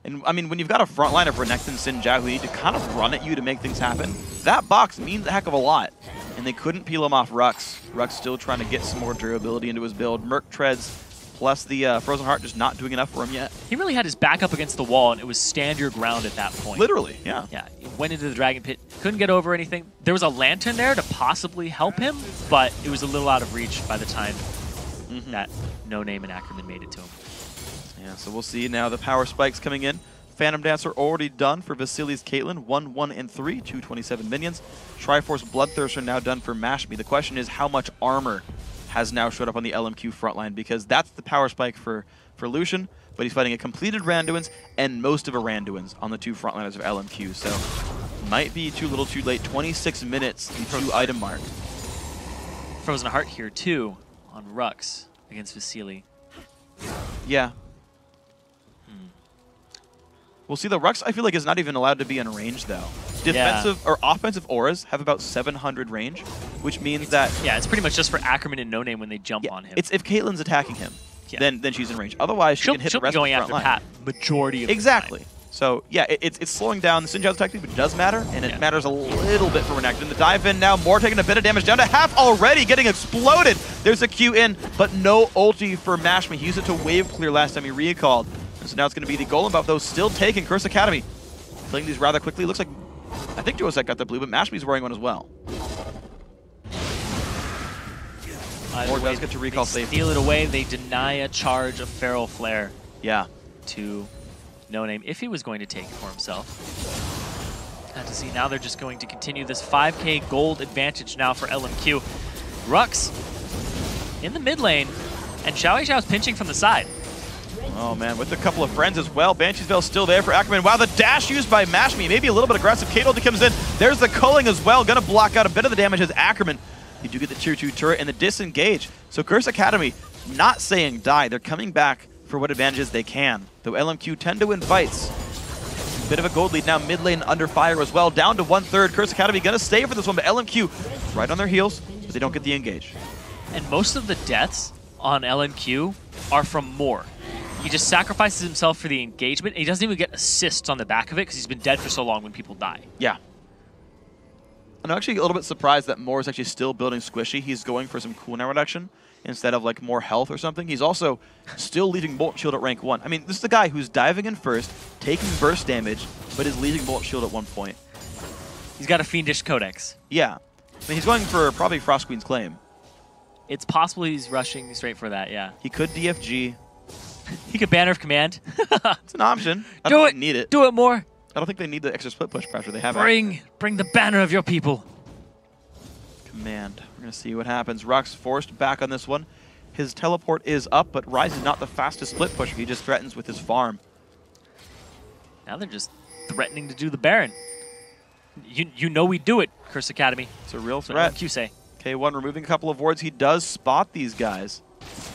And, I mean, when you've got a front line of Renekton and Xin Zhao who need to kind of run at you to make things happen, that box means a heck of a lot. And they couldn't peel him off Rux. Rux still trying to get some more durability into his build. Merc Treads plus the Frozen Heart just not doing enough for him yet. He really had his back up against the wall, and it was stand your ground at that point. Literally, yeah. Yeah, he went into the Dragon Pit, couldn't get over anything. There was a Lantern there to possibly help him, but it was a little out of reach by the time that No Name and Ackerman made it to him. Yeah, so we'll see now the power spikes coming in. Phantom Dancer already done for Vasili's Caitlyn. 1, 1, and 3, 227 minions. Triforce Bloodthirster now done for Mashmi. The question is how much armor has now showed up on the LMQ frontline, because that's the power spike for Lucian, but he's fighting a completed Randuin's and most of a Randuin's on the 2 frontliners of LMQ, so might be too little too late. 26 minutes, the 2 item mark. Frozen Heart here too on Rux against Vasili. Yeah. We'll see, the Rux, I feel like, is not even allowed to be in range, though. Defensive or offensive auras have about 700 range, which means that... Yeah, it's pretty much just for Ackerman and No Name when they jump on him. It's if Caitlyn's attacking him, then she's in range. Otherwise, she can hit the rest of the front line. Pat majority of the time. So, yeah, it's slowing down the Xin Zhao's technique, but it does matter, and it matters a little bit for Renekton. The dive in now, Moore taking a bit of damage, down to half already, getting exploded. There's a Q in, but no ulti for Mashmi. He used it to wave clear last time he recalled. So now it's going to be the Golem buff, though, still taking Curse Academy. Playing these rather quickly. Looks like, I think Duosec got the blue, but Mashmi's wearing one as well. Moore does get to recall safely. Steal it away. They deny a charge of Feral Flare. Yeah. To No Name, if he was going to take it for himself. Have to see, now they're just going to continue this 5k gold advantage now for LMQ. Rux in the mid lane, and Xiao's pinching from the side. Oh man, with a couple of friends as well. Banshee's Veil still there for Ackerman. Wow, the dash used by Mashmi, maybe a little bit aggressive. Kate ulti comes in. There's the culling as well. Gonna block out a bit of the damage as Ackerman. You do get the tier 2 turret and the disengage. So Curse Academy not saying die. They're coming back for what advantages they can. Though LMQ tend to win fights. Bit of a gold lead now, mid lane under fire as well. Down to 1/3. Curse Academy gonna stay for this one, but LMQ right on their heels, but they don't get the engage. And most of the deaths on LMQ are from Moore. He just sacrifices himself for the engagement, and he doesn't even get assists on the back of it because he's been dead for so long when people die. Yeah. And I'm actually a little bit surprised that Moore is actually still building Squishy. He's going for some cooldown reduction. instead of like more health or something. He's also still leaving Molten Shield at rank 1. I mean, this is the guy who's diving in first, taking burst damage, but is leaving Molten Shield at 1 point. He's got a fiendish codex. Yeah. I mean, he's going for probably Frost Queen's claim. It's possible he's rushing straight for that, yeah. He could DFG. He could Banner of Command. It's an option. I Do don't it. think they need it. Do it more. I don't think they need the extra split push pressure. They have Bring the banner of your people. Command. We're going to see what happens. Rock's forced back on this one. His teleport is up, but Rise is not the fastest split pusher. He just threatens with his farm. Now they're just threatening to do the Baron. You know we do it, Curse Academy. It's a real threat. LMQ say. K1 removing a couple of wards. He does spot these guys.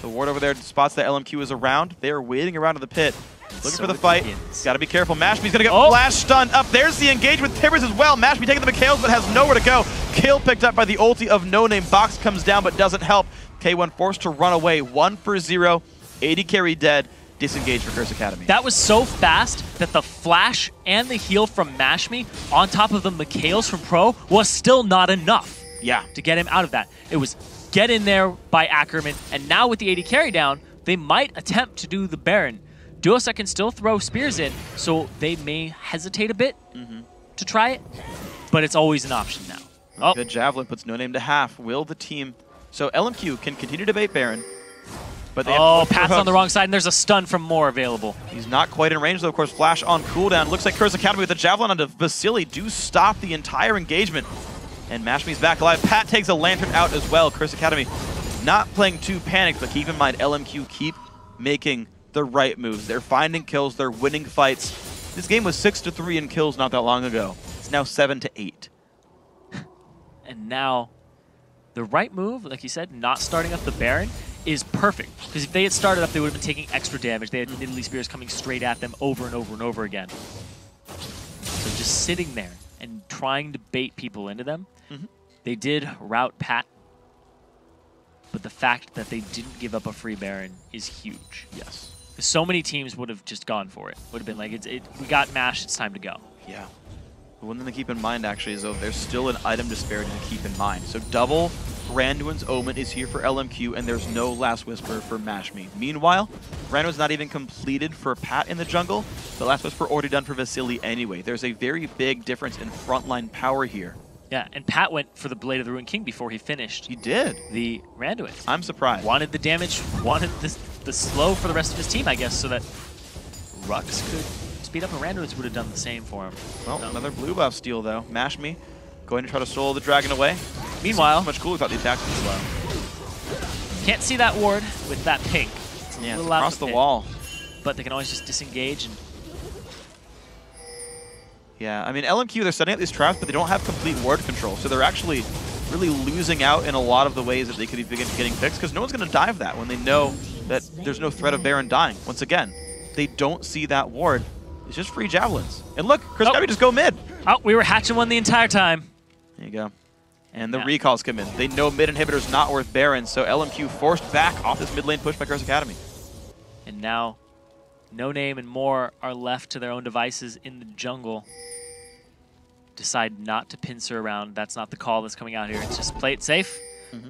The ward over there spots that LMQ is around. They are waiting around in the pit. Looking for the fight. Got to be careful. Mashby's going to get flash stunned up. There's the engage with Tibbers as well. Mashby taking the McHales, but has nowhere to go. Kill picked up by the ulti of No Name. Box comes down, but doesn't help. K1 forced to run away. 1 for 0. 80 carry dead. Disengage for Curse Academy. That was so fast that the flash and the heal from Mashby on top of the McHales from Pro was still not enough. Yeah. To get him out of that. It was get in there by Ackerman, and now with the 80 carry down, they might attempt to do the Baron. Duosec can still throw spears in, so they may hesitate a bit to try it, but it's always an option now. Oh. Good Javelin puts No Name to half. Will the team... So LMQ can continue to bait Baron, but they have Pat's on the wrong side, and there's a stun from Moore available. He's not quite in range, though, of course. Flash on cooldown. Looks like Curse Academy with the Javelin onto Vasily do stop the entire engagement. And Mashby's back alive. Pat takes a Lantern out as well. Curse Academy not playing too panicked, but keep in mind, LMQ keep making the right moves. They're finding kills. They're winning fights. This game was 6-3 in kills not that long ago. It's now 7-8. And now, the right move, like you said, not starting up the Baron, is perfect. Because if they had started up, they would have been taking extra damage. They had Nidalee Spears coming straight at them over and over and over again. So just sitting there and trying to bait people into them. They did route Pat, but the fact that they didn't give up a free Baron is huge. Yes. So many teams would have just gone for it. Would have been like, we got Mash, it's time to go. Yeah. The one thing to keep in mind, actually, is though there's still an item disparity to keep in mind. So double Randuin's Omen is here for LMQ, and there's no Last Whisper for Mashby. Meanwhile, Randuin's not even completed for Pat in the jungle. The Last Whisper already done for Vasily anyway. There's a very big difference in frontline power here. Yeah, and Pat went for the Blade of the Ruined King before he finished. He did. The Randuin. I'm surprised. Wanted the damage, wanted the slow for the rest of his team, I guess, so that Rux could speed up, and Randuin would have done the same for him. Well, another blue buff steal, though. Mashby going to try to solo the dragon away. Meanwhile, much cooler without the attacks as well. Can't see that ward with that pink. Yeah, it's across the wall. But they can always just disengage and... Yeah, I mean, LMQ, they're setting up these traps, but they don't have complete ward control, so they're actually really losing out in a lot of the ways that they could be getting fixed, because no one's going to dive that when they know that there's no threat of Baron dying. Once again, they don't see that ward. It's just free javelins. And look, Chris Gabby just go mid. Oh, we were hatching one the entire time. There you go. And the recalls come in. They know mid inhibitor's not worth Baron, so LMQ forced back off this mid lane push by Curse Academy. And now, No Name and Moore are left to their own devices in the jungle. Decide not to pincer around. That's not the call that's coming out here. It's just play it safe,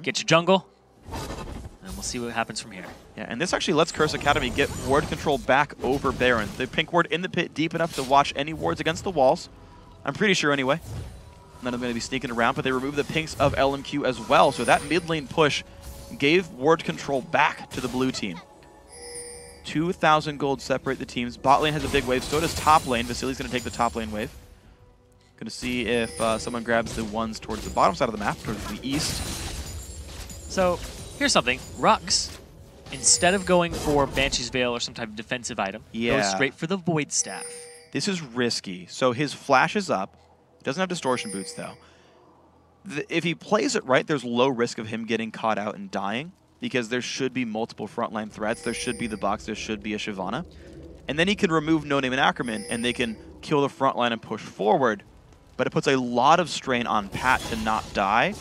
get your jungle, and we'll see what happens from here. Yeah, and this actually lets Curse Academy get ward control back over Baron. The pink ward in the pit deep enough to watch any wards against the walls. I'm pretty sure anyway. None of them going to be sneaking around, but they remove the pinks of LMQ as well. So that mid lane push gave ward control back to the blue team. 2,000 gold separate the teams. Bot lane has a big wave, so does top lane. Vasily's going to take the top lane wave. Going to see if someone grabs the ones towards the bottom side of the map, towards the east. So here's something. Rux, instead of going for Banshee's Veil or some type of defensive item, goes straight for the Void Staff. This is risky. So his flash is up. He doesn't have distortion boots, though. If he plays it right, there's low risk of him getting caught out and dying, because there should be multiple frontline threats. There should be the box. There should be a Shyvana. And then he can remove No Name and Ackerman, and they can kill the frontline and push forward. But it puts a lot of strain on Pat to not die,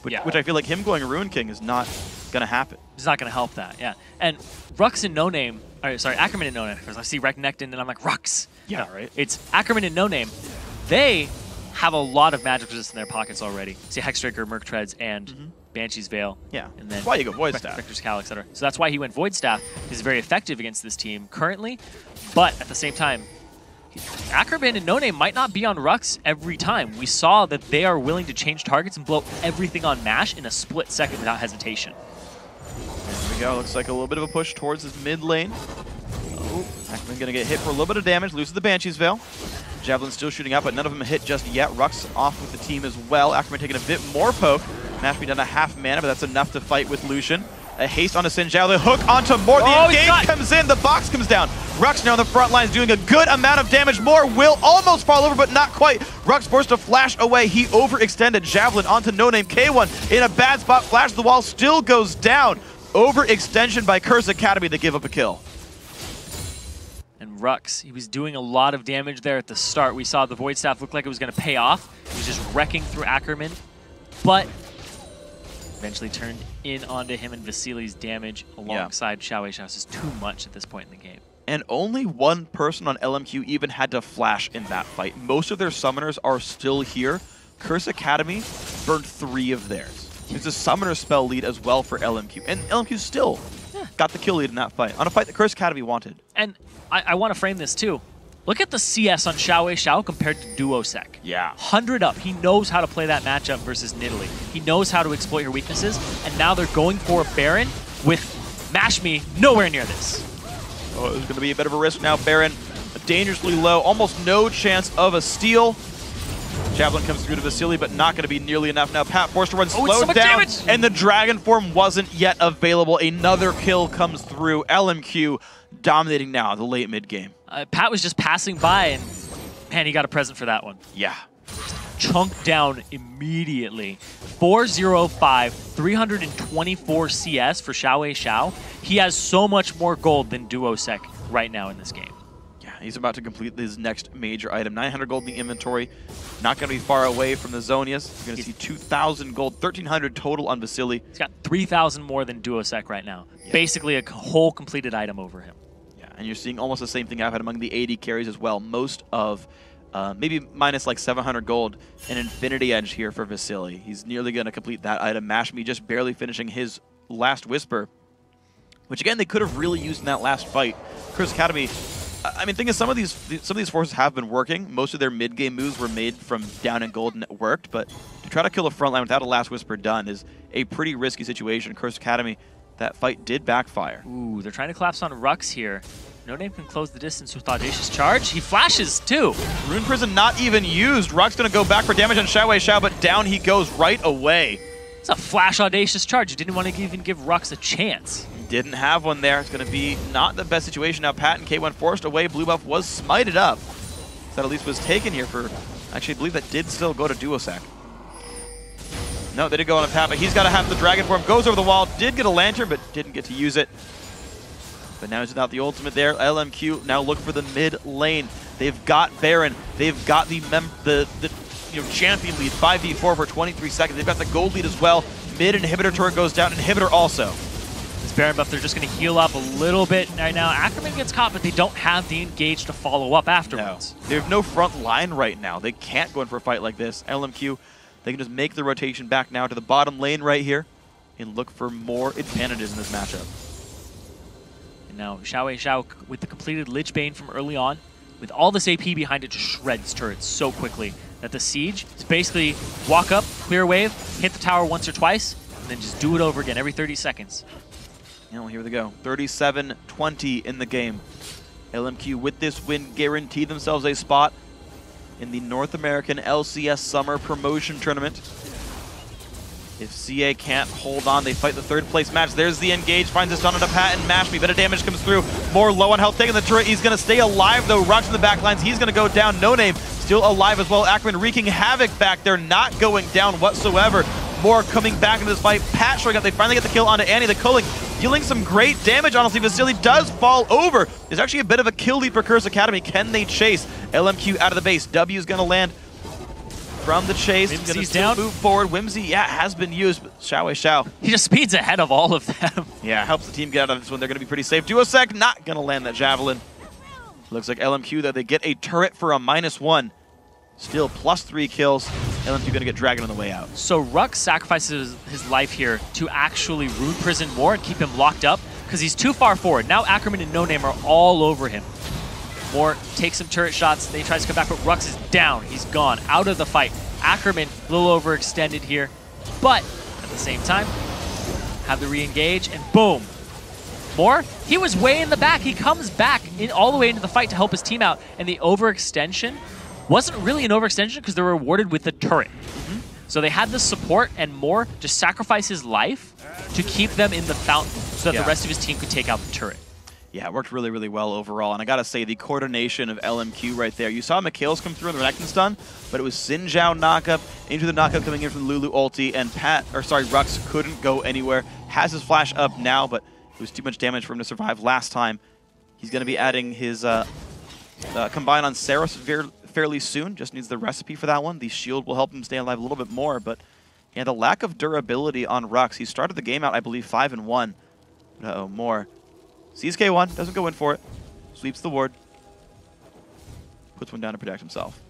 which I feel like him going Ruin King is not going to happen. It's not going to help that, yeah. And Rux and No Name, sorry, Ackerman and No Name, because I see Reconnecting and I'm like, Rux. Yeah, right. It's Ackerman and No Name. They have a lot of magic resist in their pockets already. See Hexbreaker, Merc Treads, and Banshee's Veil. Yeah, and then that's why you go Void Staff. Vector's Cal, etc. So that's why he went Void Staff. He's very effective against this team currently, but at the same time, Ackerman and No Name might not be on Rux every time. We saw that they are willing to change targets and blow everything on MASH in a split second without hesitation. There we go. Looks like a little bit of a push towards his mid lane. Oh, Ackerman gonna get hit for a little bit of damage, loses the Banshee's Veil. Javelin's still shooting out, but none of them hit just yet. Rux off with the team as well. Ackerman taking a bit more poke. Mash being down to half mana, but that's enough to fight with Lucian. A haste onto Sinjao, the hook onto Moore. The engage comes in, the box comes down. Rux now on the front lines doing a good amount of damage. Moore will almost fall over, but not quite. Rux forced to flash away. He overextended. Javelin onto No Name. K1 in a bad spot. Flash to the wall, still goes down. Overextension by Curse Academy. They give up a kill. And Rux, he was doing a lot of damage there at the start. We saw the Void Staff look like it was going to pay off. He was just wrecking through Ackerman, but eventually turned in onto him, and Vasili's damage alongside Xiao Xiao is too much at this point in the game. And only one person on LMQ even had to flash in that fight. Most of their summoners are still here. Curse Academy burned 3 of theirs. It's a summoner spell lead as well for LMQ. And LMQ still got the kill lead in that fight, on a fight that Curse Academy wanted. And I want to frame this too. Look at the CS on Xiao Xiao compared to Duosec. Yeah. 100 up. He knows how to play that matchup versus Nidalee. He knows how to exploit her weaknesses, and now they're going for Baron with Mash Me nowhere near this. Oh, it's going to be a bit of a risk now. Baron dangerously low, almost no chance of a steal. Javelin comes through to Vasili, but not going to be nearly enough. Now Pat forced to run slowed down, and the Dragon Form wasn't yet available. Another kill comes through. LMQ dominating now the late mid game. Pat was just passing by, and man, he got a present for that one. Yeah. Chunked down immediately. 405, 324 CS for Xiao Xiao. He has so much more gold than Duosec right now in this game. Yeah, he's about to complete his next major item. 900 gold in the inventory. Not going to be far away from the Zonias. You're going to see 2,000 gold, 1,300 total on Vasili. He's got 3,000 more than Duosec right now. Yeah. Basically a whole completed item over him. Yeah, and you're seeing almost the same thing happen among the AD carries as well. Most of maybe minus like 700 gold, an Infinity Edge here for Vasili. He's nearly going to complete that item. Mash Me just barely finishing his last Whisper, which again they could have really used in that last fight. Curse Academy, I mean, some of these forces have been working. Most of their mid-game moves were made from down and gold and it worked, but to try to kill a front line without a last Whisper done is a pretty risky situation. Curse Academy, that fight did backfire. Ooh, they're trying to collapse on Rux here. No Name can close the distance with Audacious Charge. He flashes too. Rune Prison not even used. Rux gonna go back for damage on Xiao Xiao, but down he goes right away. It's a flash Audacious Charge. You didn't want to even give Rux a chance. Didn't have one there. It's going to be not the best situation. Now Pat and K1 forced away. Blue buff was smited up. That at least was taken here for... Actually, I believe that did still go to Duosec. No, they did go on a Pat, but he's got to have the Dragon Form. Goes over the wall. Did get a Lantern, but didn't get to use it. But now he's without the ultimate there. LMQ now look for the mid lane. They've got Baron. They've got the champion lead. 5v4 for 23 seconds. They've got the gold lead as well. Mid inhibitor turret goes down. Inhibitor also. This Baron buff, they're just going to heal up a little bit right now. Ackerman gets caught, but they don't have the engage to follow up afterwards. No. They have no front line right now. They can't go in for a fight like this. LMQ, they can just make the rotation back now to the bottom lane right here and look for more advantages in this matchup. And now Xiao Xiao with the completed Lich Bane from early on, with all this AP behind it, just shreds turrets so quickly that the Siege is basically walk up, clear wave, hit the tower once or twice, and then just do it over again every 30 seconds. Yeah, well, here they go. 37-20 in the game. LMQ with this win guaranteed themselves a spot in the North American LCS Summer Promotion Tournament. If CA can't hold on, they fight the third place match. There's the engage, finds a stun on a Pat and Mash Me. Better damage comes through. More low on health, taking the turret. He's going to stay alive though. Rux in the back lines. He's going to go down. No Name still alive as well. Ackerman wreaking havoc back there, not going down whatsoever. More coming back into this fight. Pat showing up. They finally get the kill onto Annie. The culling dealing some great damage. Honestly, Vasili does fall over. There's actually a bit of a kill lead for Curse Academy. Can they chase? LMQ out of the base. W is going to land from the chase. Whimsy's down. Move forward. Whimsy, yeah, has been used. But Xiao Xiao. He just speeds ahead of all of them. Yeah, helps the team get out of this one. They're going to be pretty safe. Duosec not going to land that Javelin. Looks like LMQ, though, they get a turret for a -1. Still +3 kills. LMQ going to get Dragon on the way out. So Rux sacrifices his life here to actually Rune Prison more and keep him locked up because he's too far forward. Now Ackerman and No Name are all over him. Moore takes some turret shots, then he tries to come back, but Rux is down. He's gone, out of the fight. Ackerman, a little overextended here, but at the same time, have the re-engage, and boom. Moore, he was way in the back. He comes back in all the way into the fight to help his team out, and the overextension wasn't really an overextension because they were rewarded with the turret. So they had the support, and Moore just sacrificed his life to keep them in the fountain so that the rest of his team could take out the turret. Yeah, it worked really, really well overall. And I got to say, the coordination of LMQ right there. You saw Mikhail's come through on the Renekton stun, but it was Xin Zhao knockup, into the knockup coming in from Lulu ulti, and Rux couldn't go anywhere. Has his flash up now, but it was too much damage for him to survive last time. He's going to be adding his combine on Saros fairly soon. Just needs the recipe for that one. The shield will help him stay alive a little bit more, but yeah, the lack of durability on Rux. He started the game out, I believe, 5-1. Uh-oh, more. Sees K1, doesn't go in for it. Sweeps the ward. Puts one down to protect himself.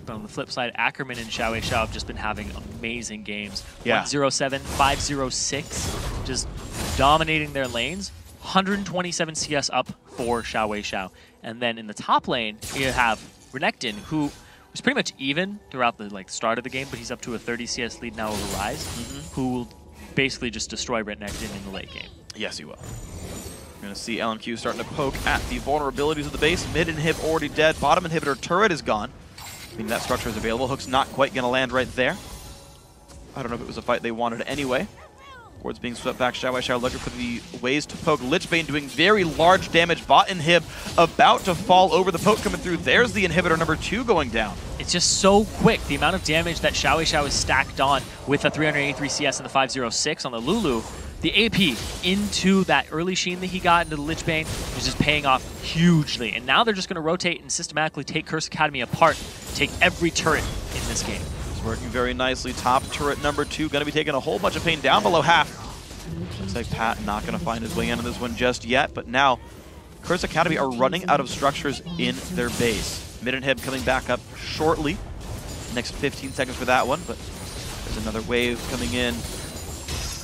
But on the flip side, Ackerman and Xiao have just been having amazing games. Yeah. 107, 506, just dominating their lanes. 127 CS up for Xiao. And then in the top lane, you have Renekton, who was pretty much even throughout the start of the game, but he's up to a 30 CS lead now over Ryze, who will basically just destroy Renekton in the late game. Yes, he will. We're going to see LMQ starting to poke at the vulnerabilities of the base. Mid inhib already dead. Bottom inhibitor turret is gone. I mean, that structure is available. Hook's not quite going to land right there. I don't know if it was a fight they wanted anyway. Ward's being swept back. Xiao looking for the ways to poke. Lichbane doing very large damage. Bot inhib about to fall over. The poke coming through. There's the inhibitor number 2 going down. It's just so quick. The amount of damage that Xiao is stacked on with a 383 CS and the 506 on the Lulu. The AP into that early sheen that he got into the Lichbane is just paying off hugely. And now they're just going to rotate and systematically take Curse Academy apart, take every turret in this game. It's working very nicely. Top turret number 2 going to be taking a whole bunch of pain down below half. Looks like Pat not going to find his way into this one just yet, but now Curse Academy are running out of structures in their base. Mid inhib coming back up shortly. Next 15 seconds for that one, but there's another wave coming in.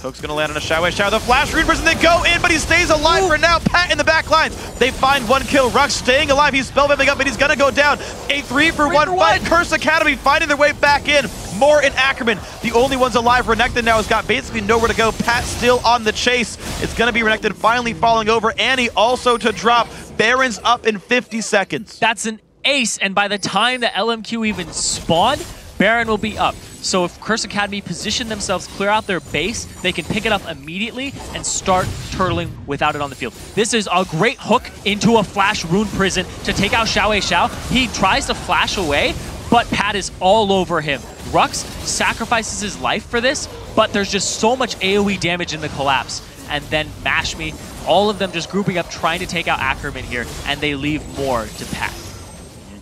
Hook's going to land on a Xiao. The flash Rune Prison, they go in, but he stays alive for now. Pat in the back line. They find one kill. Rux staying alive. He's spellvamping up, but he's going to go down. A 3-for-1 fight. Curse Academy finding their way back in. Moore and Ackerman, the only ones alive. Renekton now has got basically nowhere to go. Pat still on the chase. It's going to be Renekton finally falling over. Annie also to drop. Baron's up in 50 seconds. That's an ace, and by the time the LMQ even spawned, Baron will be up. So if Curse Academy position themselves, clear out their base, they can pick it up immediately and start turtling without it on the field. This is a great hook into a flash Rune Prison to take out Xiao. He tries to flash away, but Pat is all over him. Rux sacrifices his life for this, but there's just so much AoE damage in the collapse. And then Mash Me, all of them just grouping up, trying to take out Ackerman here, and they leave more to Pat.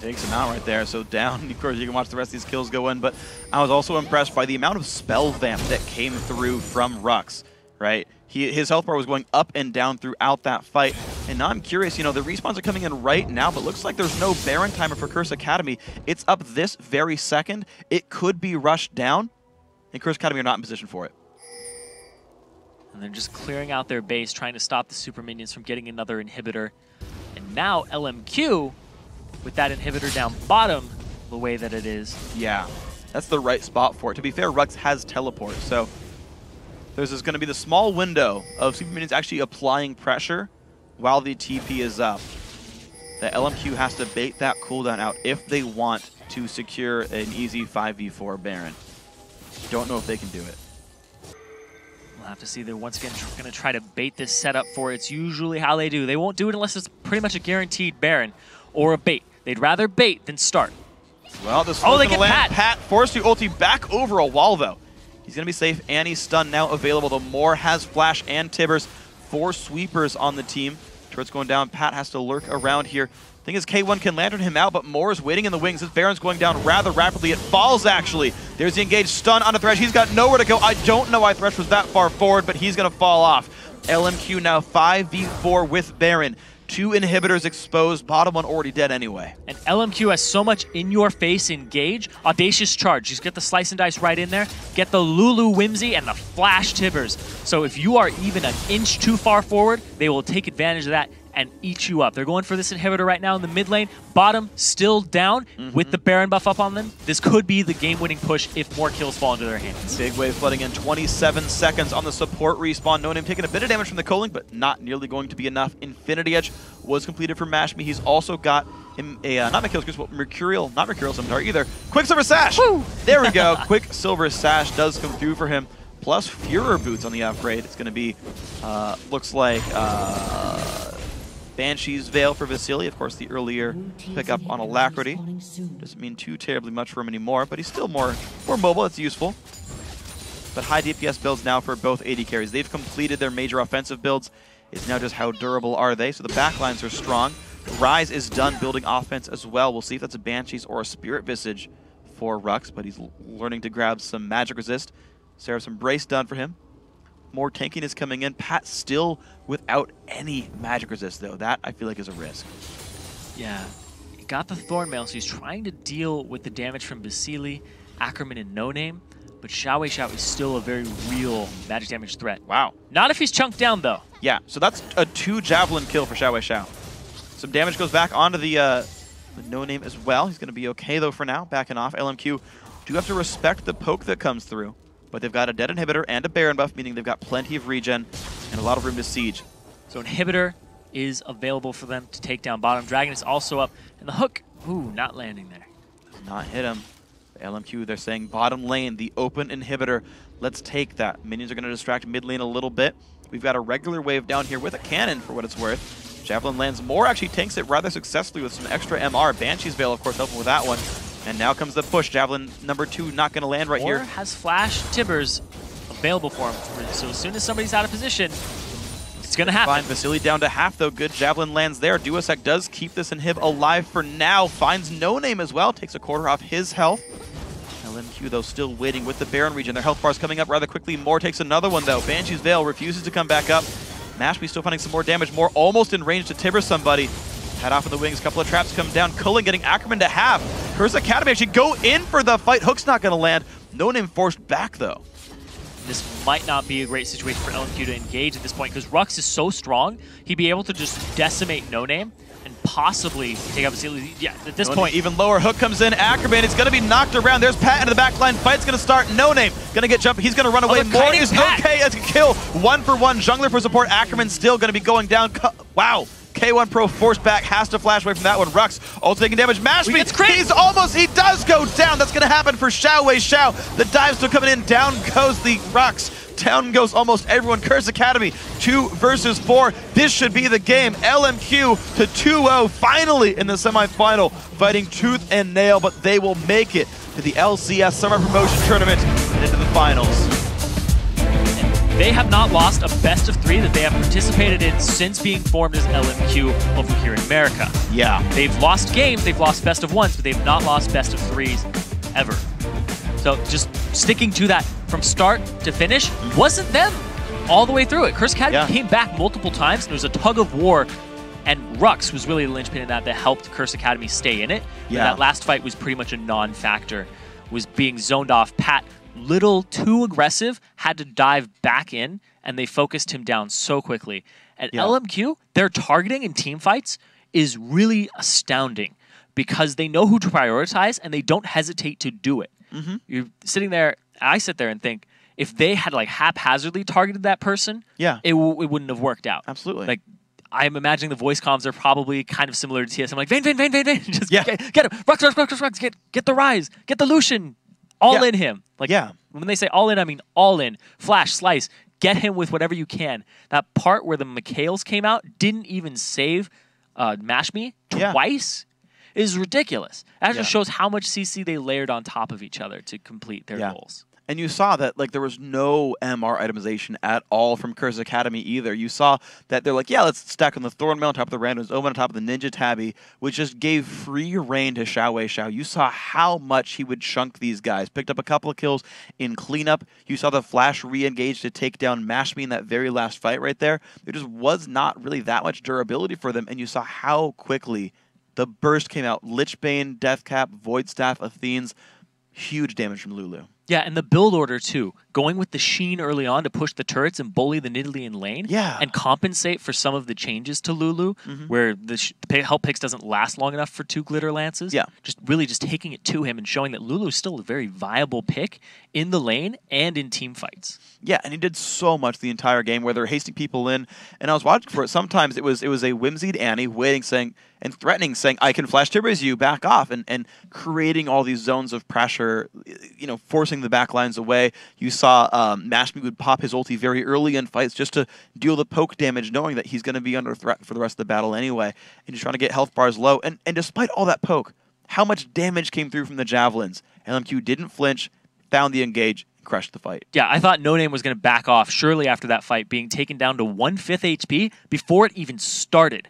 Takes him out right there, so down. Of course, you can watch the rest of these kills go in, but I was also impressed by the amount of spell vamp that came through from Rux, right? His health bar was going up and down throughout that fight, and now I'm curious, the respawns are coming in right now, but looks like there's no Baron timer for Curse Academy. It's up this very second. It could be rushed down, and Curse Academy are not in position for it. And they're just clearing out their base, trying to stop the super minions from getting another inhibitor. And now LMQ, with that inhibitor down bottom, the way that it is. Yeah, that's the right spot for it. To be fair, Rux has teleport, so there's going to be the small window of super minions actually applying pressure while the TP is up. The LMQ has to bait that cooldown out if they want to secure an easy 5v4 Baron. Don't know if they can do it. We'll have to see. They're once again going to try to bait this setup for it. It's usually how they do. They won't do it unless it's pretty much a guaranteed Baron or a bait. They'd rather bait than start. Well, this they get Pat. Pat forced to ulti back over a wall, though. He's going to be safe. Annie's stun now available. The Moore has flash and Tibbers. 4 sweepers on the team. Turret's going down. Pat has to lurk around here. Thing is, K1 can lantern him out, but Moore is waiting in the wings. This Baron's going down rather rapidly. It falls, actually. There's the engaged stun on a Thresh. He's got nowhere to go. I don't know why Thresh was that far forward, but he's going to fall off. LMQ now 5v4 with Baron. 2 inhibitors exposed, bottom one already dead anyway. And LMQ has so much in-your-face engage. Audacious Charge. Just get the Slice and Dice right in there. Get the Lulu Whimsy and the Flash Tibbers. So if you are even an inch too far forward, they will take advantage of that and eat you up. They're going for this inhibitor right now in the mid lane. Bottom still down with the Baron buff up on them. This could be the game-winning push if more kills fall into their hands. Big wave flooding in 27 seconds on the support respawn. No Name taking a bit of damage from the culling, but not nearly going to be enough. Infinity Edge was completed for Mashme. He's also got not Mikhail's Crucible, Mercurial, not Mercurial Scimitar either. Quicksilver Sash! Woo! There we go. Quicksilver Sash does come through for him. Plus Furor Boots on the upgrade. It's going to be, looks like, Banshee's Veil for Vasily. Of course, the earlier pickup on Alacrity. Doesn't mean too terribly much for him anymore, but he's still more mobile. It's useful. But high DPS builds now for both AD carries. They've completed their major offensive builds. It's now just how durable are they. So the backlines are strong. Rise is done building offense as well. We'll see if that's a Banshees or a Spirit Visage for Rux, but he's learning to grab some Magic Resist. Seraph's Embrace done for him. More tankiness coming in. Pat still without any Magic Resist, though. That, I feel like, is a risk. Yeah. He got the Thornmail, so he's trying to deal with the damage from Vasily, Ackerman, and No Name. But Xiao is still a very real magic damage threat. Wow. Not if he's chunked down, though. Yeah, so that's a 2 Javelin kill for Xiao. Some damage goes back onto the No Name as well. He's going to be okay, though, for now. Backing off. LMQ do have to respect the poke that comes through. But they've got a dead inhibitor and a Baron buff, meaning they've got plenty of regen and a lot of room to siege. So inhibitor is available for them to take down bottom. Dragon is also up. And the hook, ooh, not landing there. Does not hit him. The LMQ, they're saying bottom lane, the open inhibitor. Let's take that. Minions are going to distract mid lane a little bit. We've got a regular wave down here with a cannon for what it's worth. Javelin lands more, actually tanks it rather successfully with some extra MR. Banshee's Veil, of course, helping with that one. And now comes the push. Javelin number 2 not going to land right here. Has Flash Tibbers available for him. So as soon as somebody's out of position, it's going to happen. Find Vasily down to half, though. Good Javelin lands there. Duosec does keep this inhib alive for now. Finds No Name as well. Takes a quarter off his health. LMQ, though, still waiting with the Baron region. Their health bar's coming up rather quickly. Moore takes another one, though. Banshee's Veil refuses to come back up. Mashme still finding some more damage. Moore almost in range to Tibber somebody. Head off in the wings. A couple of traps come down. Culling getting Ackerman to half. Curse Academy actually go in for the fight. Hook's not going to land. No Name forced back, though. This might not be a great situation for LMQ to engage at this point because Rux is so strong, he'd be able to just decimate No Name and possibly take out Vasily. Yeah, at this point. Even lower. Hook comes in. Ackerman is going to be knocked around. There's Pat into the back line. Fight's going to start. No Name going to get jumped. He's going to run away. Moore is okay as a kill. 1-for-1. Jungler for support. Ackerman still going to be going down. Wow. K1 Pro forced back, has to flash away from that one. Rux also taking damage. Mashme, he does go down. That's going to happen for Xiao. The dive still coming in. Down goes the Rux. Down goes almost everyone. Curse Academy, 2 versus 4. This should be the game. LMQ to 2-0, finally in the semifinal, fighting tooth and nail, but they will make it to the LCS Summer Promotion Tournament and into the finals. They have not lost a best of 3 that they have participated in since being formed as LMQ over here in America. Yeah. They've lost games, they've lost best of 1s, but they've not lost best of 3s ever. So just sticking to that from start to finish wasn't them all the way through it. Curse Academy came back multiple times. There was a tug of war, and Rux was really the linchpin in that helped Curse Academy stay in it. Yeah. That last fight was pretty much a non-factor. Was being zoned off. Pat, little too aggressive, had to dive back in, and they focused him down so quickly. At LMQ, their targeting in team fights is really astounding because they know who to prioritize, and they don't hesitate to do it. You're sitting there, I sit there and think, if they had like haphazardly targeted that person, it wouldn't have worked out. Absolutely. Like, I'm imagining the voice comms are probably kind of similar to TSM. Like, Vayne. Just get him. Rux. Get the Rise. Get the Lucian. All in him. Like, when they say all in, I mean all in. Flash, slice. Get him with whatever you can. That part where the Mikhails came out didn't even save Mashme twice is ridiculous. That just shows how much CC they layered on top of each other to complete their goals. And you saw that like there was no MR itemization at all from Curse Academy either. You saw that they're like, yeah, let's stack on the Thornmail on top of the Random's Omen on top of the Ninja Tabby, which just gave free reign to Xiao Wei Xiao. You saw how much he would chunk these guys. Picked up a couple of kills in cleanup. You saw the flash re-engage to take down Mashme in that very last fight right there. There just was not really that much durability for them, and you saw how quickly the burst came out. Lichbane, Deathcap, Void Staff, Athenes. Huge damage from Lulu. Yeah, and the build order, too. Going with the Sheen early on to push the turrets and bully the Nidalee in lane. Yeah. And compensate for some of the changes to Lulu, where the health picks doesn't last long enough for 2 Glitter Lances. Yeah. Just really just taking it to him and showing that Lulu is still a very viable pick in the lane and in team fights. Yeah, and he did so much the entire game where they're hasting people in, and I was watching for it. Sometimes it was a whimsied Annie waiting, saying, and threatening, saying, I can flash timbers you, back off, and creating all these zones of pressure, you know, forcing the back lines away. You saw Mashme would pop his ulti very early in fights just to deal the poke damage, knowing that he's going to be under threat for the rest of the battle anyway, and he's trying to get health bars low. And despite all that poke, how much damage came through from the javelins? LMQ didn't flinch, found the engage, crushed the fight. Yeah, I thought No Name was going to back off surely after that fight, being taken down to 1/5 HP before it even started,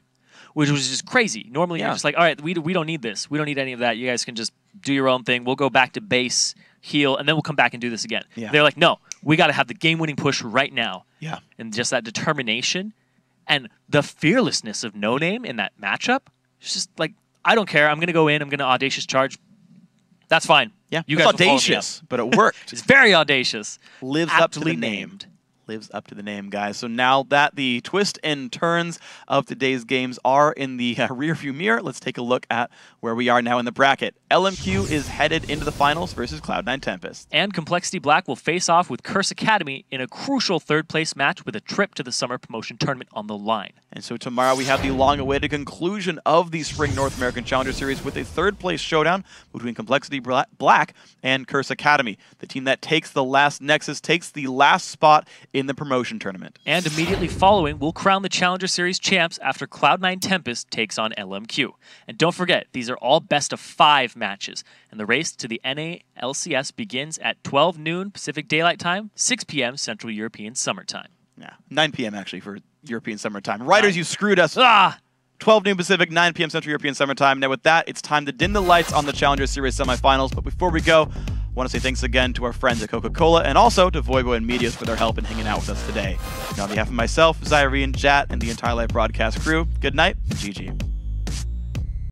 which was just crazy. Normally, you're just like, all right, we don't need this. We don't need any of that. You guys can just do your own thing. We'll go back to base, heal, and then we'll come back and do this again. Yeah. They're like, no, we got to have the game-winning push right now. Yeah. And just that determination and the fearlessness of No Name in that matchup, it's just like, I don't care. I'm going to go in. I'm going to audacious charge. That's fine. Yeah, you guys audacious, but it worked. It's very audacious. Lives up to the name. Lives up to the name, guys. So now that the twists and turns of today's games are in the rearview mirror, let's take a look at where we are now in the bracket. LMQ is headed into the finals versus Cloud9 Tempest. And Complexity Black will face off with Curse Academy in a crucial third-place match with a trip to the Summer Promotion Tournament on the line. And so tomorrow we have the long-awaited conclusion of the Spring North American Challenger Series with a third-place showdown between Complexity Black and Curse Academy. The team that takes the last Nexus takes the last spot in the promotion tournament. And immediately following, we'll crown the Challenger Series champs after Cloud9 Tempest takes on LMQ. And don't forget, these are all best-of-5 matches, and the race to the NA LCS begins at 12 noon Pacific Daylight Time, 6 p.m. Central European Summer Time. Yeah, 9 p.m. actually for European Summer Time. Writers, you screwed us. 12 noon Pacific, 9 p.m. Central European Summer Time. Now with that, it's time to dim the lights on the Challenger Series semifinals. But before we go, I want to say thanks again to our friends at Coca-Cola and also to Voivo and Medias for their help in hanging out with us today. And on behalf of myself, Zyrene, Jat, and the entire live broadcast crew, good night and GG.